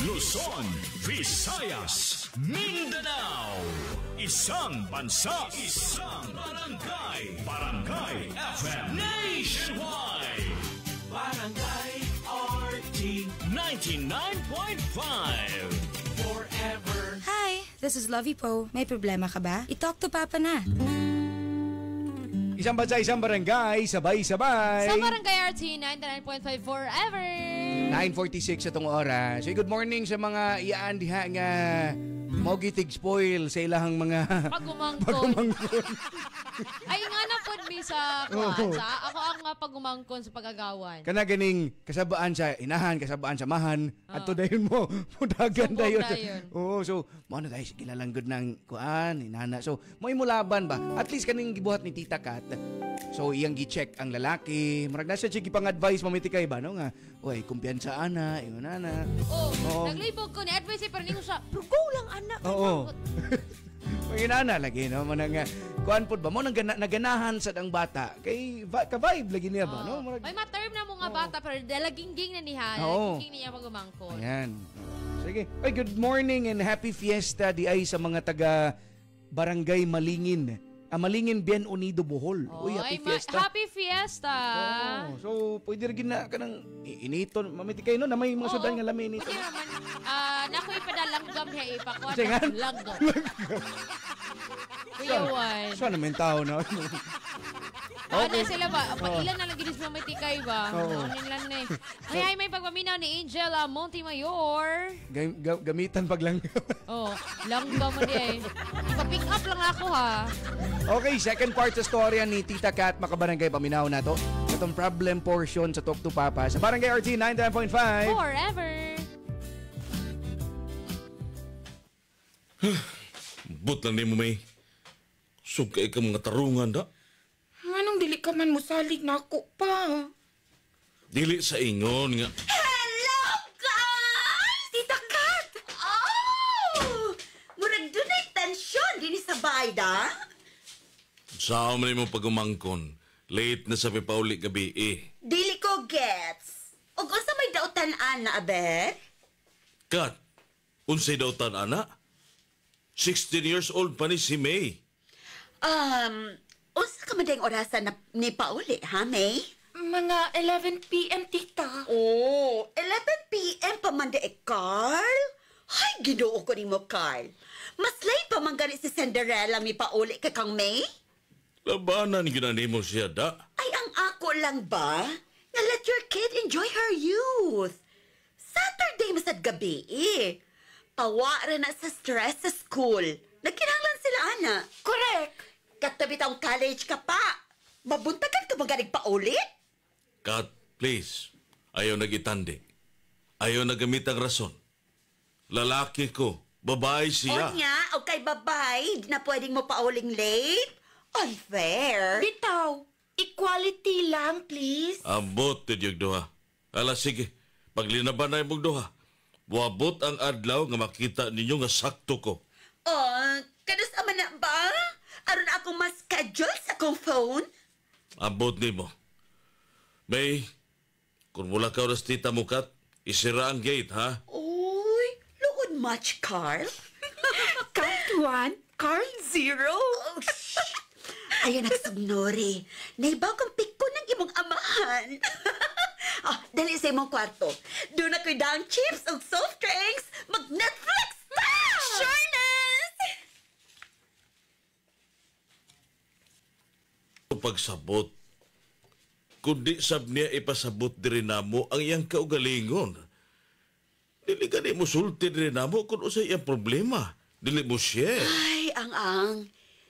Luzon, Visayas, Mindanao. Isang bansa, isang barangay. Barangay FM Nationwide. Barangay RT 99.5. Forever. Hi, this is Lovey Po. May problema ka ba? I-talk to Papa na. Isang bansa, isang barangay, sabay-sabay. Sa Barangay RT 99.5 forever. 9:46 atong oras. So, good morning sa mga iyaan diha nga mogitig spoil sa ilahang mga pagumangkon. Ay nga na pod mi sa kuan sa ako ang pagumangkon sa pagagawan. Kana ganing kasabaan sa inahan, kasabaan sa mahan, adto dayon mo mudagan dayon. Oo, so mo na guys kilalang good ng kuan, inana. So mo imulaban ba? At least kaning gibuhat ni Tita Kat. So iyang gi-check ang lalaki, murag nasa check ipang-advise mamitikay ba no nga. Oy, kumpiyansa ana, ingon ana. Naglibog ko ni advice pero ningo sa go lang anak. Oo. Inana lagi no manang kuan pod ba mo nang naganahan sa ang bata kay ka-vibe lagi niya ba no? May ma-term na mo nga bata pero dalaging-ging na niya. Dalaging niya pagumangkon. Ayan. Sige. Ay, good morning and happy fiesta di ay sa mga taga Barangay Malingin. Malingin Bien Unido Bohol. Uy, happy fiesta. Happy fiesta. So, pwede rin na ka ng initon. Mamitikay no na may mga sudan nga lamin ito. Pwede naman. Nakoy padalanggam niya ipakuha. Langgam. Kuyawan. Saan naman tao na? Ano sila ba? Ilan na lang ginis mamitikay ba? Ano nila na eh. Ay, may pagpaminaw ni Angel Montemayor. Gamitan paglanggam. Langgam mo niya eh. Ipa-pick up lang ako ha. Okay, second part sa storya ni Tita Kat, makabarangay paminaw na to. Itong problem portion sa Talk to Papa sa Barangay RT 99.5. Forever. But lang din mo may sugkay ka mga tarungan da. Anong dili ka man musalig na ako pa? Dili sa ingon nga. Hello, guys! Tita Kat! Oh! Murag doon ay tensyon din sa bayda. Saan man mo pagumangkon? Late na sa pipauli gabi eh. Dili ko gets. O unsa may dautan-an na, aber? Kat, unsay dautan ana? 16 years old pa ni si May. Unsa ka man dayong orasan na ni pauli, ha, May? Mga 11 p.m., tita. Oh, 11 p.m. pa man de Carl? Hay, ginoo ko ni mo, Carl. Mas late pa man gani si Cinderella mi pauli kay kang May? Labanan ginani mo siya da. Ay, ang ako lang ba? Na let your kid enjoy her youth. Saturday masad gabi eh. Pawara na sa stress sa school. Nagkinahanglan sila, ana. Correct. Katabi taong college ka pa. Mabuntagan ka ba galing pauli? Kat, please. Ayaw nagitandi. Ayaw nagamit ang rason. Lalaki ko. Babae siya. O nga, o kay babae, di na pwedeng mo pauling late? Unfair. Bitaw, equality lang, please. Ambot, tidyog duha. Ala, sige. Paglinaban na imong duha. Buabot ang adlaw nga makita ninyo nga sakto ko. Kanus ama na ba? Aron akong mas schedule sa akong phone? Ambot nimo. May, kung mula ka oras tita mo, Kat, isira ang gate, ha? Uy, luod much, Carl. Kat 1, Carl 0. Ayaw nagsugnori. Naibaw kang piko ng imong amahan. Dali sa imong kwarto. Doon ako'y down chips o soft drinks. Mag-Netflix ta! Sureness! Pagsabot. Kundi sab niya ipasabot diri namo ang iyang kaugalingon. Dili ka mo sulti diri namo kung usay iyang problema. Dili mo share. Ay, ang.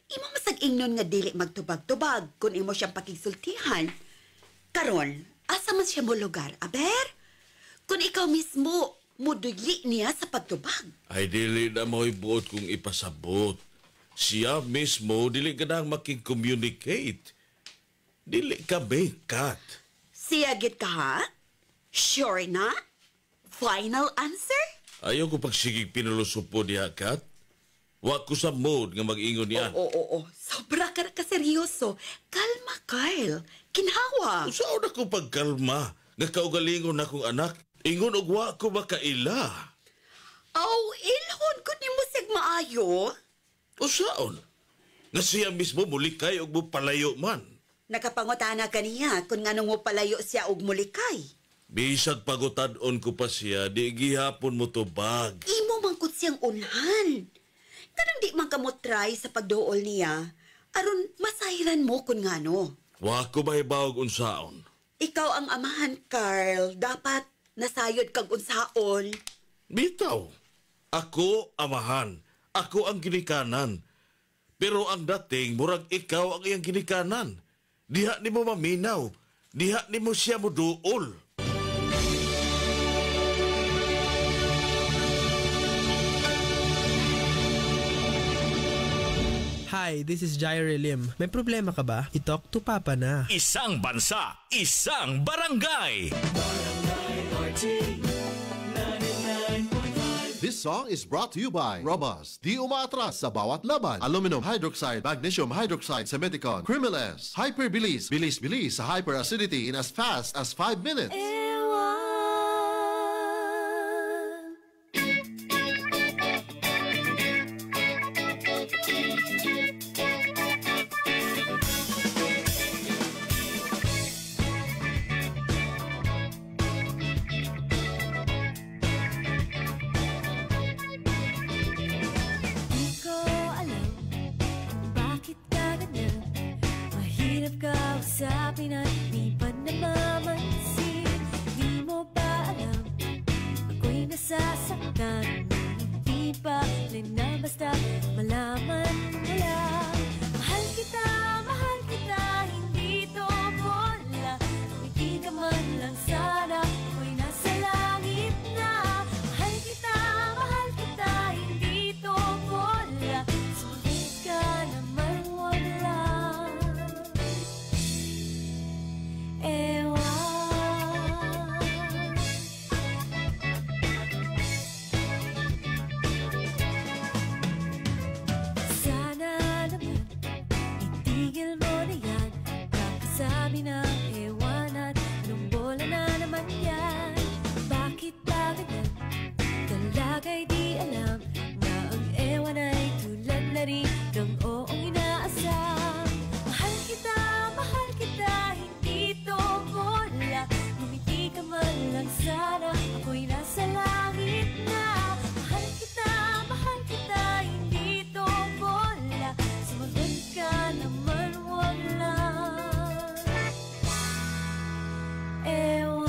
Imo masag-ingnon nga dili magtubag-tubag kung imo siyang pakigsultihan. Karon, asa man siya mo lugar, aber? Kung ikaw mismo, mudugli niya sa pagtubag. Ay dili na mo'y buot kung ipasabot. Siya mismo dili ka nang makig-communicate. Dili ka Kat. Siya gid ka, ha? Sure na? Final answer? Ayaw ko pagsigig pinulusupo niya, Kat. Wa ko sa mood nga mag-ingon niya. Oo. Sobra ka na kaseryoso. Kalma, Kyle. Kinhawa. Saan ako pagkalma? Nga kaugalingon akong anak. Ingon og wa ko makaila. Ilhon ko ni mo sig maayo. O saon? Nga siya mismo mulikay og mupalayo man. Nakapangutana ka niya kung nganong mo palayo siya og mulikay. Bisag pagutad-on ko pa siya, di gihapon mo tubag. Imo mangkot siyang unhan. Kanang di man ka mo try sa pagduol niya, aron masahiran mo kung ngano. Wa ko mahibawag unsaon. Ikaw ang amahan, Carl. Dapat nasayod kag unsaon. Bitaw, ako amahan. Ako ang ginikanan. Pero ang dating, murag ikaw ang iyang ginikanan. Diha ni mo maminaw. Diha ni mo siya mo duol. Hi, this is Jaire Lim. May problema ka ba? I-talk to Papa na. Isang bansa, isang barangay. This song is brought to you by Robust. Di umaatras sa bawat laban. Aluminum hydroxide, magnesium hydroxide, Semeticon, Crimiles, Hyperbilis, bilis sa hyperacidity in as fast as 5 minutes. Usapin at di pa namamansin. Di mo ba alam ako'y nasasaktan? Hindi pa rin na basta malaman mo lang. Mahal kita, hindi to bola. Kung hindi ka man lang sana, ako'y nasa langit na. Mahal kita, hindi to bola. Sulit ka naman wala. Sana naman itigil mo na yan. Kakasabi ng ewan at anong bola na naman yan. Bakit ba ganyan? Talaga'y di alam na ang ewan ay tulad na rin ng oong inaasam. Mahal kita, hindi to bola. Ngumiti ka man lang sana, ako'y nasa langit na. Mahal kita, hindi to bola. Sumagot ka naman wala. Ewan.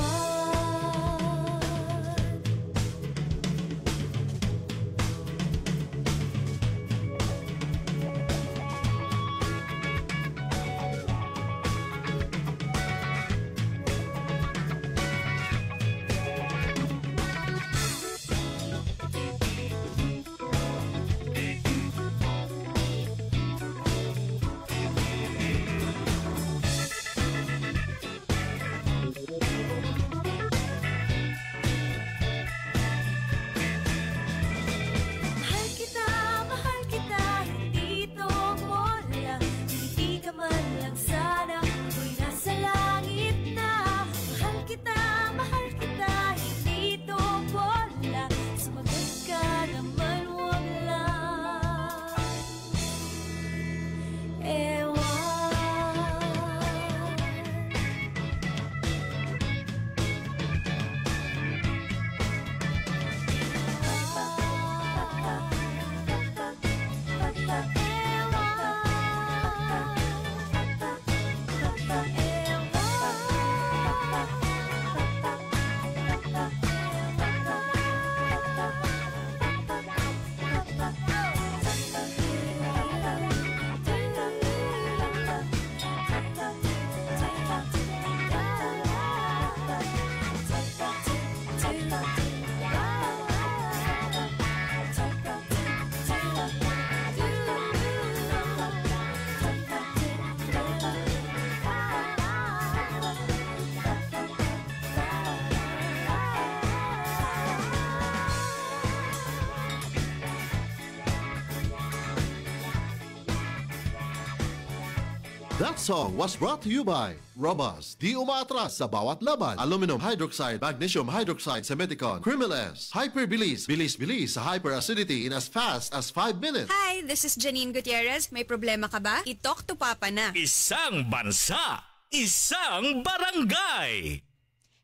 That song was brought to you by Robust. Di umaatras sa bawat laban. Aluminum hydroxide, magnesium hydroxide, Semeticon, Crimeles, Hyperbilis, bilis-bilis sa hyperacidity in as fast as 5 minutes. Hi, this is Janine Gutierrez. May problema ka ba? I-talk to Papa na. Isang bansa, isang barangay.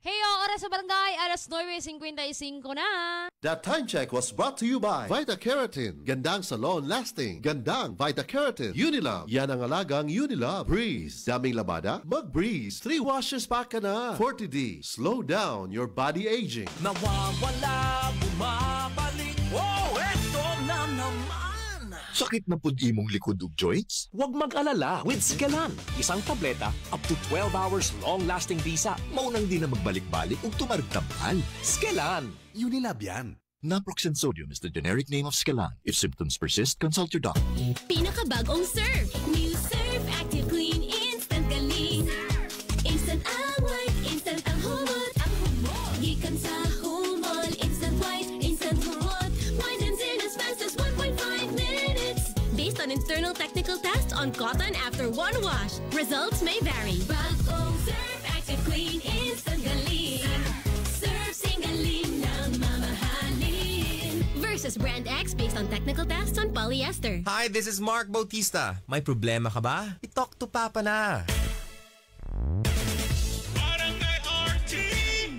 Heyo, oras sa barangay, alas 9:55 na. That time check was brought to you by Vita Keratin. Gandang sa long lasting. Gandang Vita Keratin. Unilove. Yan ang alagang Unilove. Breeze. Daming labada? Mag-breeze. 3 washes pa ka na. 40D. Slow down your body aging. Nawawala, bumabalik. Oh, eto na naman! Sakit na pud imong likod ug joints? Huwag mag-alala with Skelan. Isang tableta, up to 12 hours long-lasting visa. Maunang di na magbalik-balik ug tumaragtabal. Skelan. Unilab yan. Naproxen sodium is the generic name of Skelan. If symptoms persist, consult your doctor. Pinakabagong Surf. New Surf Active Clean Instant Galing. Instant ang white, instant ang humot. Gikan sa humol, instant white, instant humot. Whitens in as fast as 1.5 minutes. Based on internal technical tests on cotton after one wash. Results may vary. Bagong Surf Active Clean Instant Galing. Surf Singaling na mamahalin. Versus Brand X based on technical tests on polyester. Hi, this is Mark Bautista. May problema ka ba? I-talk to Papa na. Barangay RT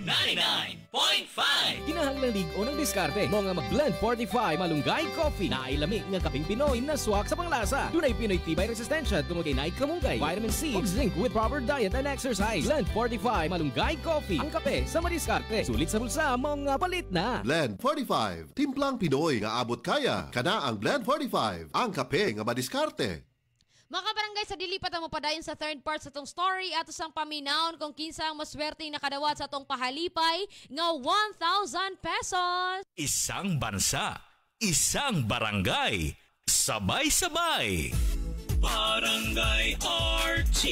99.5. Kinahanglan ligo ng diskarte mo nga mag-blend 45 malunggay coffee na ilami nga kaping Pinoy na swak sa panglasa. Dunay Pinoy tibay resistensya tungod kay naik kamunggay, vitamin C ug zinc with proper diet and exercise. Blend 45 malunggay coffee. Ang kape sa madiskarte. Sulit sa bulsa mo nga palit na. Blend 45. Timplang Pinoy nga abot kaya. Kana ang Blend 45. Ang kape nga madiskarte. Mga barangay, sa dilipatan mo padayon sa third part sa tong story at sang paminawon kung kinsa ang maswerte nakadawat sa tong pahalipay nga 1,000 pesos. Isang bansa, isang barangay, sabay-sabay. Barangay RT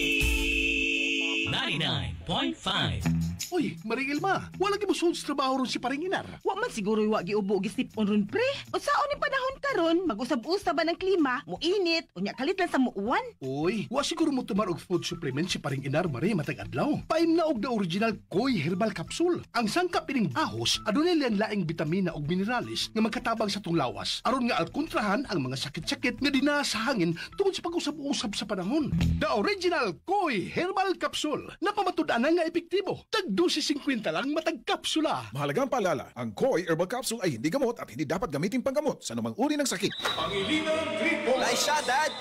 99.5. Uy, Maring Ilma, wala gi mo sulod sa trabaho ron si Paring Inar. Wa man siguro wa giubo gisipon ron pre. Unsaon ni panahon karon? Mag-usab-usab ba ng klima? Muinit, unya kalit lang sa muuwan. Uy, wa siguro mo tumar og food supplement si Paring Inar Mari matag adlaw. Paim na og the original Koi Herbal Capsule. Ang sangkap ining ahos adunay laing bitamina ug mineralis nga magkatabang sa tong lawas aron nga alkontrahan ang mga sakit-sakit nga dinaa sa hangin tungod sa pag-usab-usab sa panahon. The original Koi Herbal Capsule. Napamatud-an nga epektibo. Dosis 50 lang matag kapsula. Mahalagang paalala, ang Koi Herbal Capsule ay hindi gamot at hindi dapat gamitin panggamot sa anumang uri ng sakit. Pangilinan 3 Nice shot, Dad!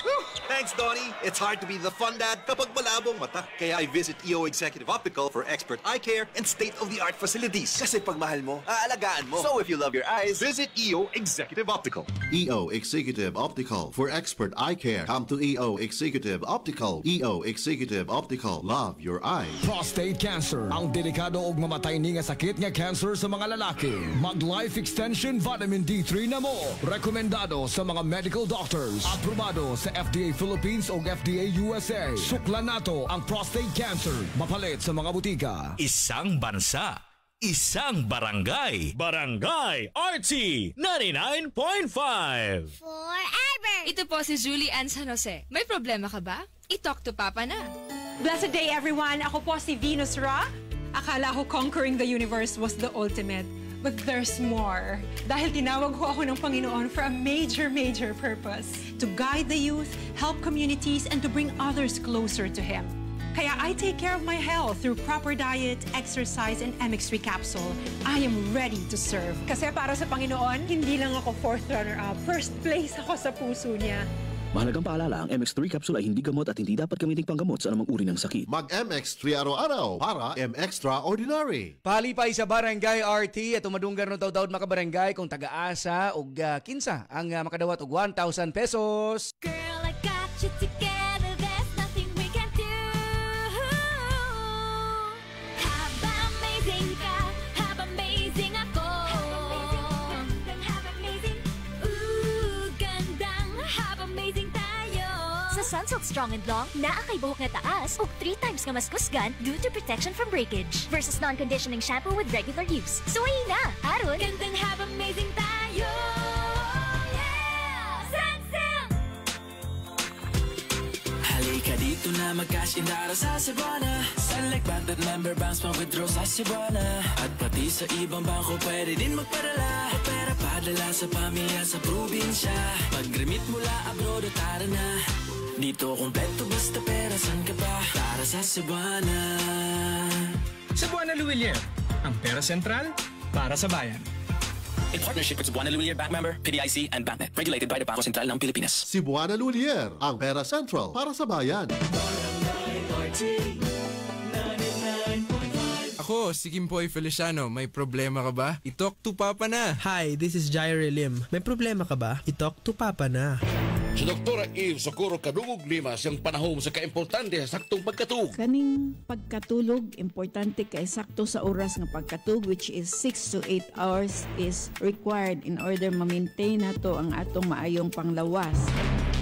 Thanks, Donnie. It's hard to be the fun dad kapag malabong mata. Kaya I visit EO Executive Optical for expert eye care and state-of-the-art facilities. Kasi pag mahal mo, aalagaan mo. So if you love your eyes, visit EO Executive Optical. EO Executive Optical for expert eye care. Come to EO Executive Optical. EO Executive Optical. Love your eyes. Prostate cancer. Ang delikado og mamatay ni nga sakit nga cancer sa mga lalaki. Mag-Life Extension Vitamin D3 na mo. Rekomendado sa mga medical doctors. Aprobado sa FDA Philippines o FDA USA. Suklan nato ang prostate cancer. Mapalit sa mga butika. Isang bansa, isang barangay. Barangay RT 99.5. Forever! Ito po si Julie Ann San Jose. May problema ka ba? I-talk to Papa na. Blessed day, everyone. Ako po si Venus Ra. Akala ko conquering the universe was the ultimate. But there's more. Dahil tinawag ko ako ng Panginoon for a major, major purpose. To guide the youth, help communities, and to bring others closer to Him. Kaya I take care of my health through proper diet, exercise, and MX3 capsule. I am ready to serve. Kasi para sa Panginoon, hindi lang ako fourth runner-up. First place ako sa puso niya. Mahalagang paalala, ang MX3 capsule ay hindi gamot at hindi dapat gamitin panggamot sa anumang uri ng sakit. Mag-MX3 araw-araw para M-Extraordinary. Palipay sa Barangay RT at umadunggar no daw-daw makabarangay kung taga-asa o kinsa ang makadawat og 1,000 pesos. Girl, I got you together, there's nothing we can do. Haba amazing ka, haba amazing ako. Haba amazing, ooh, gandang, haba amazing tayo. Sa Sunsilk Strong and Long, naa kay buhok nga taas ug 3 times nga mas kusgan due to protection from breakage versus non-conditioning shampoo with regular use. So ayun na, aron gandang haba amazing tayo. Halika dito na mag-cash in dara sa Cebuana. Select bank that member banks mag-withdraw sa Cebuana. At pati sa ibang bangko pwede din magpadala. O pera padala sa pamilya sa probinsya. Mag-remit mula abroad o tara na. Dito kompleto basta pera, san ka pa? Tara sa Cebuana. Cebuana Luwilier, ang pera sentral para sa bayan. In partnership with Cebuana Luwilier Bank member, PDIC and BancNet. Regulated by the Bangko Sentral ng Pilipinas. Cebuana Luwilier, ang pera central para sa bayan. Ako, si Kimpoy Feliciano. May problema ka ba? I-talk to Papa na. Hi, this is Jaire Lim. May problema ka ba? I-talk to Papa na. Si Dr. Eve Socorro Kadungog Lima siyang panahon sa kaimportante sa saktong pagkatug. Kaning pagkatulog, importante kay sakto sa oras ng pagkatug, which is 6 to 8 hours is required in order ma-maintain nato ang atong maayong panglawas.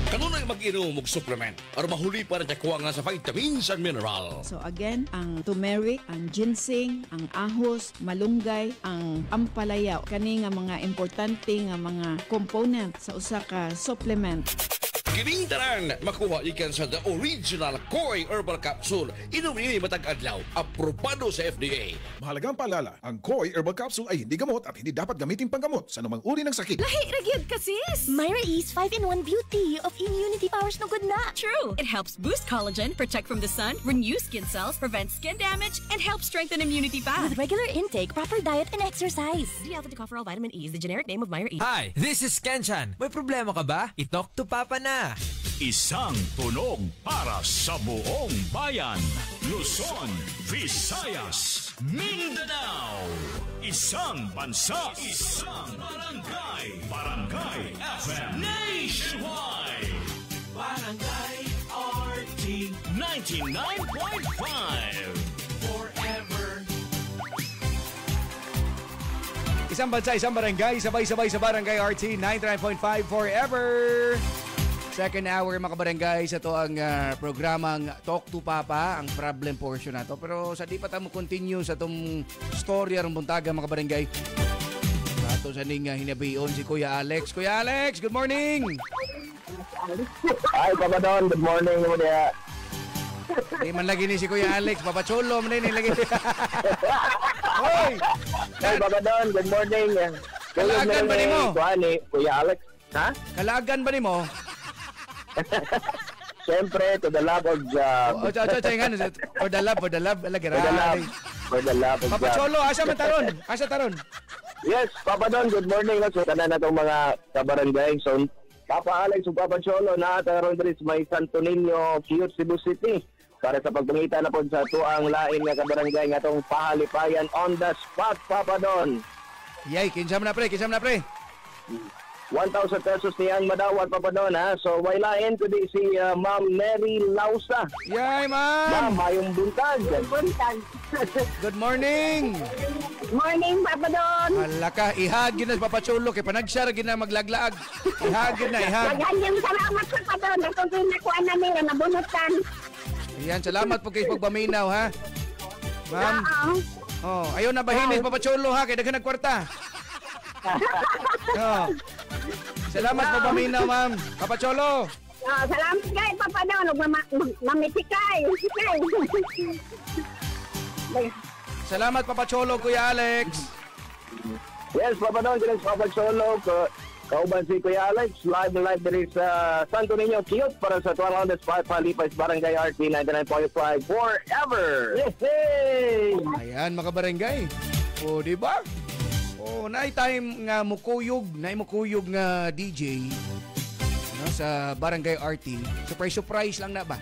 Kanunay mag-inom og supplement aron mahuli para sa kuwangan sa vitamins and mineral. So again, ang turmeric, ang ginseng, ang ahos, malunggay, ang ampalaya, kani nga mga importante nga mga component sa usa ka supplement. Kining tanan makuha ikan sa the original Koi Herbal Capsule. Inom ini matag adlaw, aprobado sa FDA. Mahalagang paalala, ang Koi Herbal Capsule ay hindi gamot at hindi dapat gamitin panggamot sa anumang uri ng sakit. Lahi ra gyud ka sis. Myra E's 5-in-1 beauty of immunity powers no good na. True. It helps boost collagen, protect from the sun, renew skin cells, prevent skin damage, and help strengthen immunity path. With regular intake, proper diet, and exercise. D-alpha-tocopherol vitamin E is the generic name of Myra E. Hi, this is Kenchan. May problema ka ba? I-talk to Papa na. Isang tunog para sa buong bayan. Luzon, Visayas, Mindanao. Isang bansa, isang barangay. Barangay FM Nationwide. Barangay RT 99.5. Forever. Isang bansa, isang barangay, sabay-sabay sa Barangay RT 99.5 forever. Second hour mga kabarangay, sa to ang programang Talk to Papa, ang problem portion na to. Pero sa di pa tayo continue sa tong storya ng buntaga mga kabarangay. Ato sa ning hinabiyon si Kuya Alex. Kuya Alex, good morning! Hi, Papa Don, good morning mo niya. Di man lagi ni si Kuya Alex, Papa Cholo man ni lagi. Hoy! Hi, Papa Don, good morning. Kalagan ba nimo? Kuya Alex, ha? Kalagan ba nimo? Siyempre, to the love of God. For the love, For the love of Papa God. Cholo, asa man taron? Asa taron? Yes, Papa Don, good morning. So, tanan na itong mga kabarangay. So, Papa Alex ug Papa Cholo, naataron diri sa may Santo Niño, Cute, Cebu City. Para sa pagpangita na po sa tuang lain nga kabarangay nga itong pahalipayan on the spot, Papa Don. Yay, kinsam na pre. 1,000 pesos niyang madawat, Papa Don, ha? So, wailain ko di si Ma'am Mary Lausa. Yay, Ma'am! Ma'am, mayong buntag. Good morning! Morning, Papa Don! Alaka, ihagin na Papa Cholo, kay panagsyaragin na maglaglaag. Ihagin na. Maghanyang salamat, Papa Don. Nagtungkol na kuha na nila, nabunutan. Ayan, salamat po kayo pagbaminaw, ha? Ma'am? Oh, ayaw na bahinis, Papa Cholo, ha? Kaya daghan nagkwarta. Oh. Salamat po paminaw, ma'am. Papa Cholo. Salamat kay Papa Don. Mamitikay. Salamat, Papa Cholo, Kuya Alex. Yes, Papa Don. Yes, Papa Cholo. Kauban si Kuya Alex. Live diri sa Santo Niño, Cute, para sa 12 on the spot. Palipay sa Barangay RT 99.5 forever. Yay! Ayan, mga barangay. O, di ba? Oh, naay time nga mukuyog nga DJ no, sa Barangay RT. Surprise lang na ba?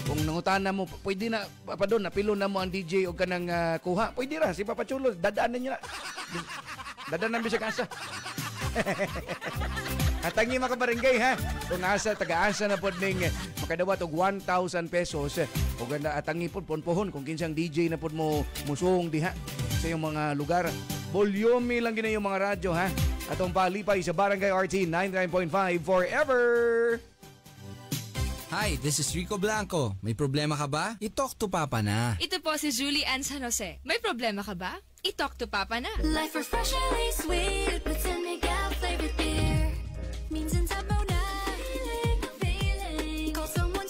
Kung nangutana mo, pwede na, Papa Don, napilo na mo ang DJ o kanang kuha. Pwede ra, si Papa Chulo, dadaanan niya na. Dadaanan mo siya kasa. Katangi mga barangay, ha? Kung taga-asa na po ning makadawat og 1,000 pesos. O ganda atangi po, ponpohon, kung kinsang DJ na po mo musong diha sa iyong mga lugar. Volume lang gina yung mga radyo, ha? Atong palipay sa Barangay RT 99.5 forever! Hi, this is Rico Blanco. May problema ka ba? I-talk to Papa na. Ito po si Julie Ann San Jose. May problema ka ba? I-talk to Papa na. Life refreshingly sweet with San Miguel flavored beer. Minsan sabaw na feeling. Call someone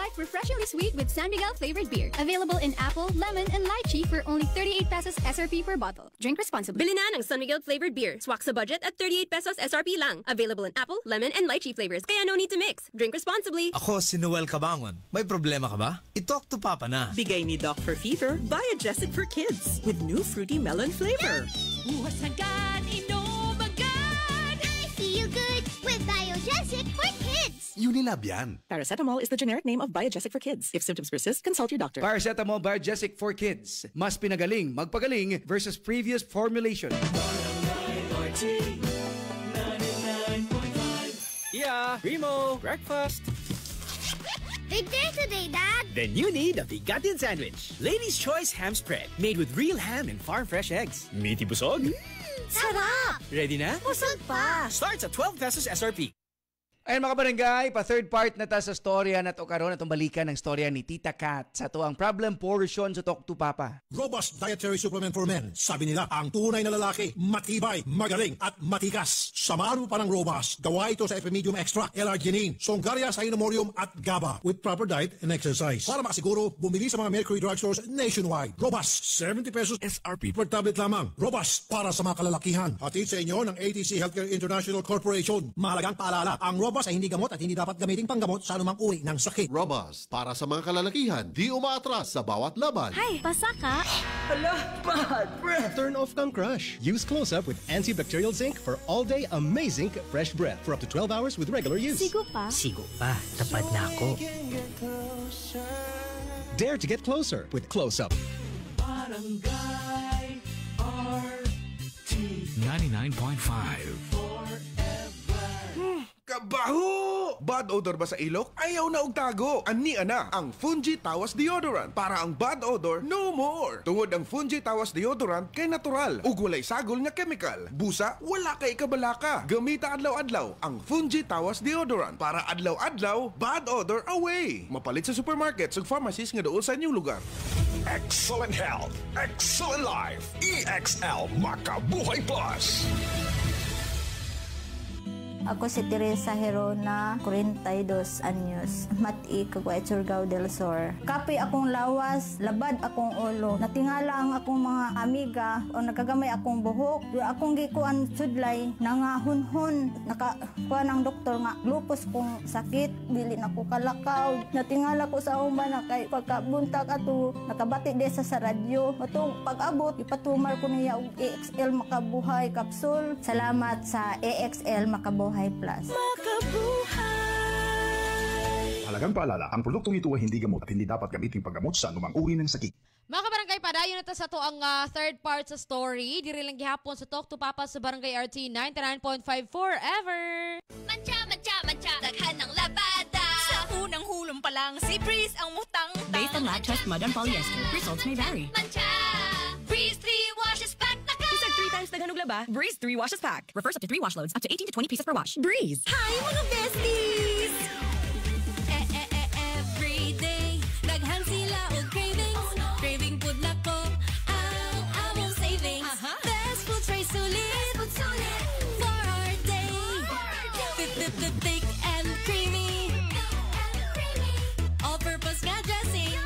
life refreshingly sweet with San Miguel flavored beer. Available in apple, lemon, and lychee for only 38 pesos SRP per bottle. Drink responsibly. Bili na ng San Miguel flavored beer. Swak sa budget at 38 pesos SRP lang. Available in apple, lemon, and lychee flavors. Kaya no need to mix. Drink responsibly. Ako si Noel Cabangon. May problema ka ba? I-talk to Papa na. Bigay ni Doc for Fever, Biogesic for Kids with new fruity melon flavor. Buwas agad, inom agad. I feel good with Biogesic for Kids. Unilab yan. Paracetamol is the generic name of Biogesic for Kids. If symptoms persist, consult your doctor. Paracetamol Biogesic for Kids. Mas pinagaling, magpagaling versus previous formulation. Yeah, Primo, breakfast. Big day today, Dad. Then you need a Bigatin sandwich. Ladies' Choice ham spread, made with real ham and farm fresh eggs. Meaty busog? Sarap! Ready na? Busog pa! Starts at 12 pesos SRP. Ayan mga barangay, pa third part na ta sa storya na to karon atong balikan ng storya ni Tita Kat sa to ang problem portion sa Talk to Papa. Robust dietary supplement for men. Sabi nila, ang tunay na lalaki, matibay, magaling at matikas. Samahan mo pa ng Robust. Gawa ito sa Epimedium Extra, L-Arginine, Songaria Cyanomorium at GABA with proper diet and exercise. Para makasiguro, bumili sa mga Mercury drugstores nationwide. Robust, 70 pesos SRP per tablet lamang. Robust para sa mga kalalakihan. Hatid sa inyo ng ATC Healthcare International Corporation. Mahalagang paalala, ang Robust ay hindi gamot at hindi dapat gamiting panggamot sa anumang uri ng sakit. Robust, para sa mga kalalakihan, di umaatras sa bawat laban. Hi, basa ka? Hala, bad breath. Turn off kang crush. Use Close-Up with antibacterial zinc for all-day amazing fresh breath for up to 12 hours with regular use. Sigo pa? Sigo pa. Tapad na ako. Dare to get closer with Close-Up. Barangay RT 99.5. Kabaho! Bad odor ba sa ilok? Ayaw na og tago. Ani ana ang Fungi Tawas Deodorant para ang bad odor no more. Tungod ang Fungi Tawas Deodorant kay natural ug walay sagol nga chemical. Busa wala kay kabalaka. Gamita adlaw-adlaw ang Fungi Tawas Deodorant para adlaw-adlaw bad odor away. Mapalit sa supermarkets ug pharmacies nga doon sa inyong lugar. Excellent health, excellent life. EXL Makabuhay Plus. Ako si Teresa Herona, 42 anyos. Mati, Kagway, Surigao del Sur. Kapoy akong lawas, labad akong ulo. Natingala ang akong mga amiga o nagagamay akong buhok. Akong gikuan sudlay, nangahunhon. Nakakuha ng doktor nga, lupus kong sakit. Dili na ko kalakaw. Natingala ko sa uma na kay pagkabuntag ato, nakabati desa sa radyo. Matong pag-abot, ipatumar ko niya og EXL Makabuhay Capsule. Salamat sa EXL Makabuhay Plus. Halagang paalala, ang produktong ito ay hindi gamot at hindi dapat gamitin panggamot sa anumang uri ng sakit. Mga kabarangay, padayon na ta sa to ang third part sa story. Diri lang gihapon sa Talk to Papa sa Barangay RT 99.5 forever. Mancha, mancha, mancha, daghan ng labada. Sa unang hulong pa lang, si Breeze ang mutang. Based on lab test mud and polyester, results may vary. Mancha, Breeze 3 washes pack na ka. Isang 3 times daghan og laba, Breeze 3 washes pack. Refers up to 3 wash loads, up to 18 to 20 pieces per wash. Breeze. Hi mga besties! Every day, daghan sila og cravings. Craving food na ko, ang among savings. Best food tray sulit, for our day. Thick and creamy. All-purpose nga dressing.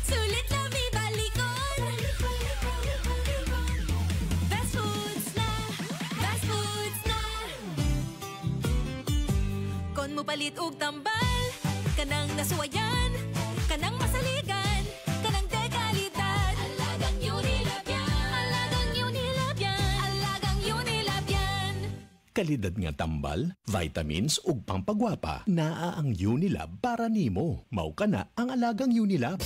Sulit na mi balikon. Best foods na. Kon mo palit og tambal, kanang nasuwayan, kanang masaligan, kanang dekalidad. Alagang Unilab yan. Alagang Unilab yan. Alagang Unilab yan. Kalidad nga tambal, vitamins ug pampagwapa. Naa ang Unilab para nimo. Mao kana ang alagang Unilab.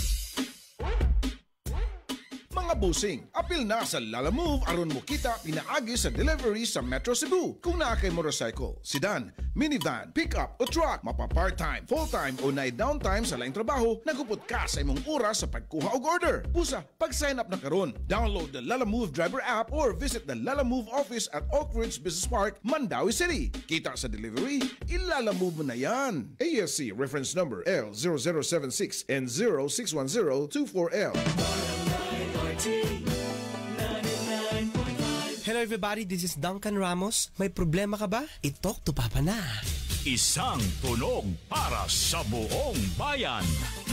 Mga busing, apil na sa Lalamove aron mo kita pinaagi sa delivery sa Metro Cebu. Kung naa kay motorcycle, sedan, minivan, pickup o truck, mapa-part-time, full-time o na-downtime sa laing trabaho, nagupot ka sa imong oras sa pagkuha og order. Busa, pag-sign up na karon, download the Lalamove driver app or visit the Lalamove office at Oak Ridge Business Park, Mandawi City. Kita sa delivery, ilalamove mo na yan. ASC reference number L0076 and 061024L. Hello everybody, this is Duncan Ramos. May problema ka ba? I-talk to Papa na. Isang tunog para sa buong bayan.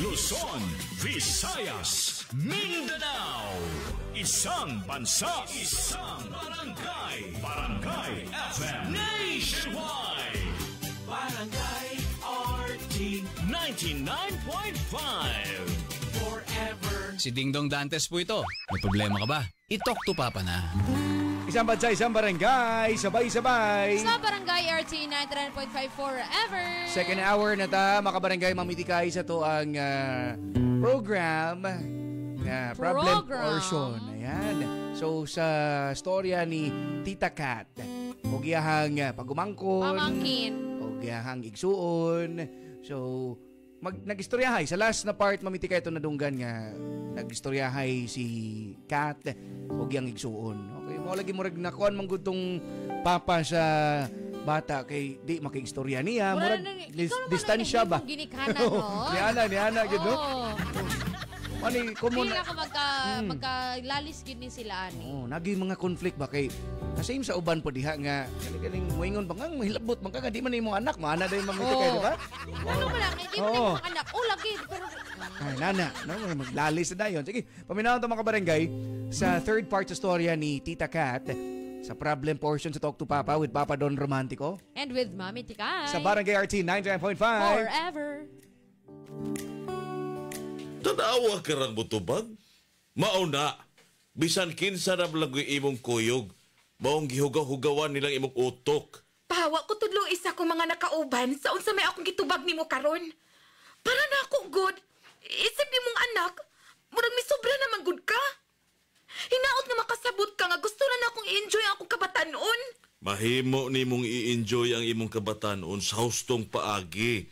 Luzon, Visayas, Mindanao. Isang bansa, isang barangay. Barangay FM Nationwide. Barangay RT 99.5. Forever. Si Dingdong Dantes po ito. May problema ka ba? I-talk to Papa na. Isang bansa, isang barangay, sabay-sabay. Sa Barangay RT 99.5 forever. Second hour na ta, makabarangay mamitikay sa to ang program na problem portion. Ayan. So sa storya ni Tita Kat, ugyahang pagumangkon, pamangkin, ugyahang igsuon. So nag-istoryahay sa last na part mamitikay ito na dunggan nga nag-istoryahay si Kat ugyang igsuon. Okay, mo lagi mo rag nakuan man gud tong papa sa bata kay di makiistorya niya murag distansya ba? Ginikanan no. Niana gid no. Ani common ako magkalalis gid ni sila ani. Oh, nagi mga conflict ba kay same sa uban po diha nga galing moingon ba nga mahilabot man ka di man imong anak maana day mamitikay di ba? Ano ba lang di man imong anak. Lagi pero ay, nana, no, maglalis na dayon. Sige, paminaw ito mga kabarangay sa third part sa storya ni Tita Kat sa problem portion sa Talk to Papa with Papa Don Romantico. And with Mami Tikay. Sa Barangay RT 99.5. Forever. Tanawa ka rang butubag? Mauna, bisan kinsa na blagoy imong kuyog, maong gihugaw-hugawan nilang imong utok. Pahawa ko tudlo isa ko mga nakauban sa unsa may akong gitubag nimo karon. Para na ako good. Isip ni mong anak, murag may sobra naman good ka. Hinaot nga makasabot ka nga gusto na akong i-enjoy ang akong kabatanon. Mahimo ni mong i-enjoy ang imong kabatanon sa hustong paagi.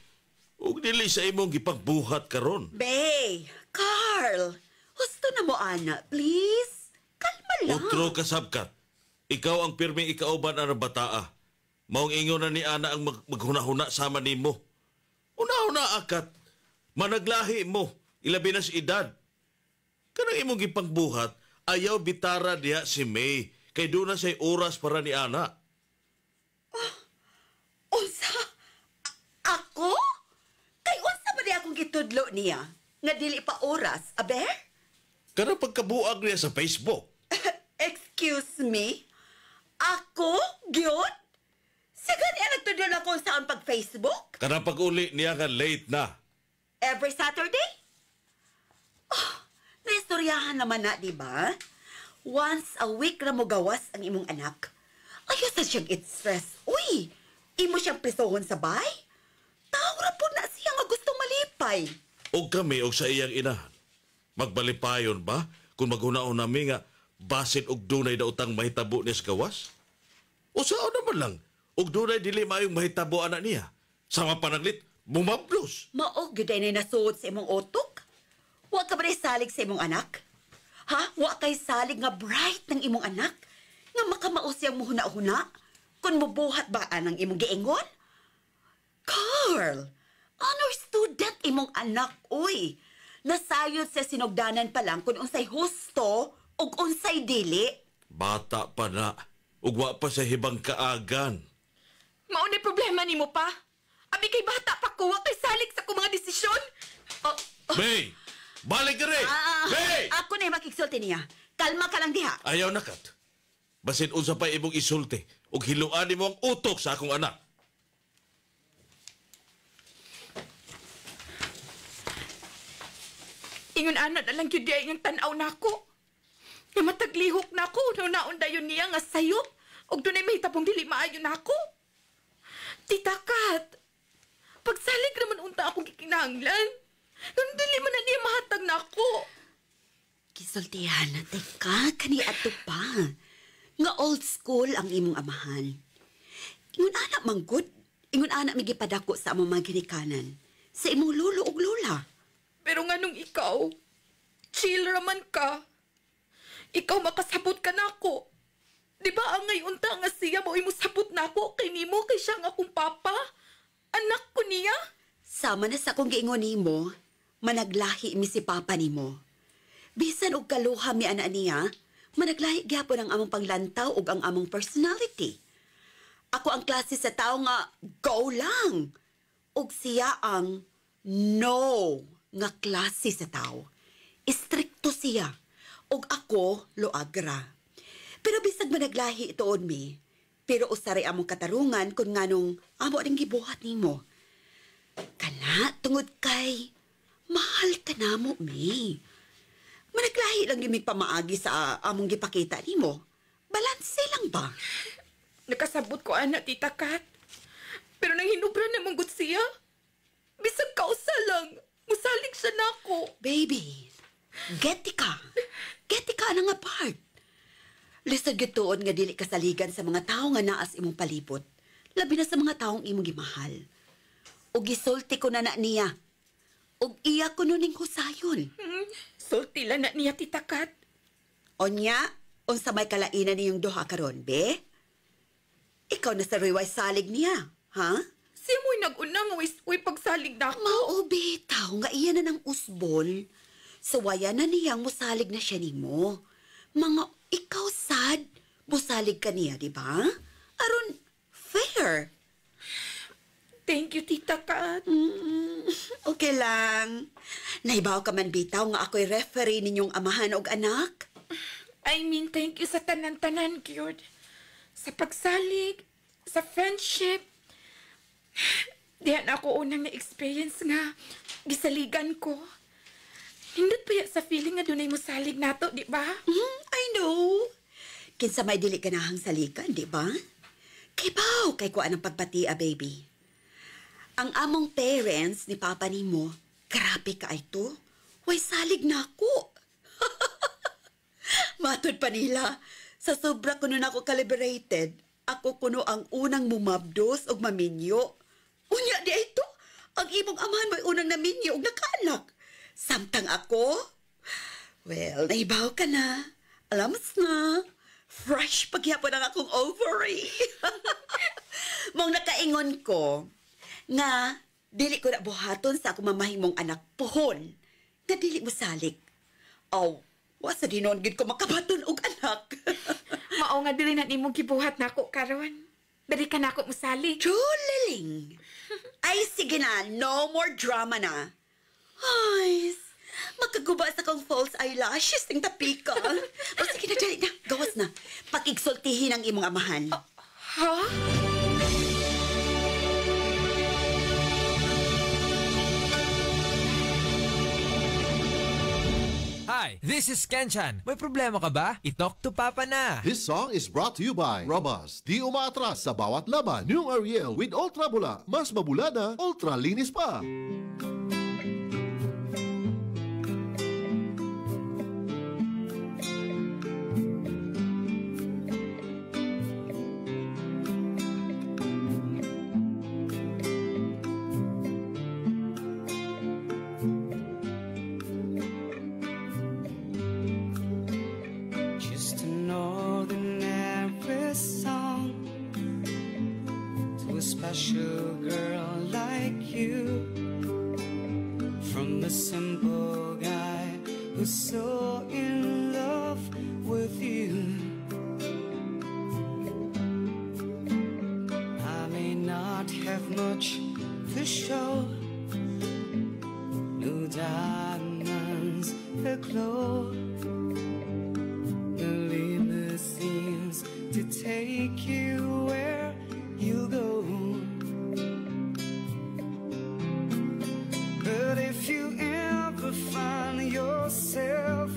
Ug dili sa imong gipagbuhat karon. Bay, Carl, husto na mo ana, please. Kalma lang. Utro kasabkat. Ikaw ang pirming ikauban ang bataa. Maong ingon na ni ana ang maghuna-huna sama nimo. Una-una akat. Managlahi mo, ilabi na sa edad. Kanang imong gipangbuhat, ayaw bitara diha si May, kay doon na say oras para ni Ana. Unsa? Ako? Kay unsa ba di akong gitudlo niya? Nga dili pa oras, aber? Kanang pagkabuag niya sa Facebook. Excuse me? Ako? Gyud? Sige niya nagtudlo na kung saan pag-Facebook? Kanang pag-uli niya nga late na. Every Saturday? Oh, naistoryahan naman na, di ba? Once a week na mo gawas ang imong anak. Ayaw sa siyang stress. Uy, imo siyang prisohon sa bay? Tawra po na siya nga gustong malipay. O kami o sa iyang inahan. Magbalipayon ba kung maghunaon nami nga basit og dunay na utang mahitabo niya sa gawas? O saan naman lang, og dunay dili maayong mahitabo anak niya. Sama panaglit, bumablos. Maog gyud na nasuot sa imong utok? Wa ka ba salig sa imong anak? Ha? Wa kay salig nga bright ng imong anak? Nga makamaos siyang muhuna-huna? Kung mubuhat ba ang imong giingon? Carl, honor student imong anak, uy. Nasayod sa sinugdanan pa lang kung unsay husto o unsay dili. Bata pa na, ugwa pa sa hibang kaagan. Maunay problema nimo pa. Abi kay bata pa ko, wa kay salig sa ko mga desisyon. May! Balik ka rin! May! Ako na yung makiksulti niya. Kalma ka lang diha. Ayaw na, Kat. Basin unsa pa imong isulti ug hiluan nimo ang utok sa akong anak. Ingon ana na lang yun diya yung tanaw na ako. Nga mataglihok na ako, naon dayon niya nga sayop. Og doon ay may tapong dili maayo na ako. Tita Kat, pagsalig naman unta akong kikinahanglan. Nung dili man na niya mahatag na ako. Kisultihan na, teka, kani ato pa. Nga old school ang imong amahan. Ingon anak manggod, ingon anak migipadako sa among mga ginikanan. Sa imong lolo ug lola. Pero nga nung ikaw, chill raman ka. Ikaw makasabot ka na ako. Di ba ang ngayon ta nga siya mo imusabot na ako kay nimo kay siya nga akong papa? Anak ko niya? Sama na sa kong giingon nimo, managlahi mi si papa nimo. Bisan og kaluha mi ana niya, managlahi gyapon ang among panglantaw ug ang among personality. Ako ang klase sa tao nga go lang. Ug siya ang no nga klase sa tao. Istrikto siya. Ug ako loagra. Pero bisag managlahi itoon mi, pero usari among katarungan kung nganong amo ring gibuhat nimo. Kana tungod kay mahal ka namo mi. Managlahi lang gimig pamaagi sa among gipakita nimo. Balanse lang ba? Nakasabot ko anak, Tita Kat. Pero nang hinubra na manggut siya, bisag kausa lang, musalig siya nako. Baby, geti ka. Geti ka na nga part. Lisod gituon nga dili kasaligan sa mga tao nga naas imong palibot. Labi na sa mga taong imong gimahal. O gisulti ko na niya. O iya ko nuning husayon. Sulti lang na niya, Tita Kat. Onya, unsa may kalainan niyong duha karon, be? Ikaw na sa riway salig niya, ha? Siya mo'y nag-una nga way pagsalig na ako. Mao, bitaw, nga iya na ng usbol. Sawaya na niyang musalig na siya nimo. Mga ikaw sad, musalig ka niya, di ba? Aron, fair. Thank you, Tita Kat. Okay lang. Naibaw ka man bitaw nga ako'y referee ninyong amahan og anak? I mean, thank you sa tanan-tanan, Gyud. Sa pagsalig, sa friendship. Diyan ako unang na-experience nga. Gisaligan ko. Hindot pa sa feeling nga dunay mo salig nato, di ba? I know. Kinsa may dili ganahang saligan, di ba? Kay baw, kay kuan ang pagpatia, baby. Ang among parents ni Papa nimo, grabe ka ito. Way salig na ako. Matod pa nila, sa sobra kuno na ako calibrated, ako kuno ang unang mumabdos og maminyo. Unya di ito, ang imong amahan may unang naminyo og nakaanak. Samtang ako, well, naibaw ka na. Alams na, fresh paghihapon ang akong ovary. Mong nakaingon ko, nga, dili ko na buhaton sa akong mamahimong anak pohon, nga dili mo salik. Oh, wasa dinon gid ko makabaton og anak. Mao nga dili na nimo gibuhat nako karon. Dili ka nako musali. Chuliling. Ay sige na, no more drama na. Ay, makaguba sa kong false eyelashes ng tapika. O sige na, dali na, gawas na. Pakigsultihin ang imong amahan. Ha? Hi, this is Kenchan. May problema ka ba? I-talk to Papa na. This song is brought to you by Robust. Di umaatras sa bawat laban. New Ariel with Ultra Bula. Mas mabula na, ultra linis pa. Special girl like you, from a simple guy who's so in love with you. I may not have much to show, no diamonds aglow, no limousines to take you where you go. But if you ever find yourself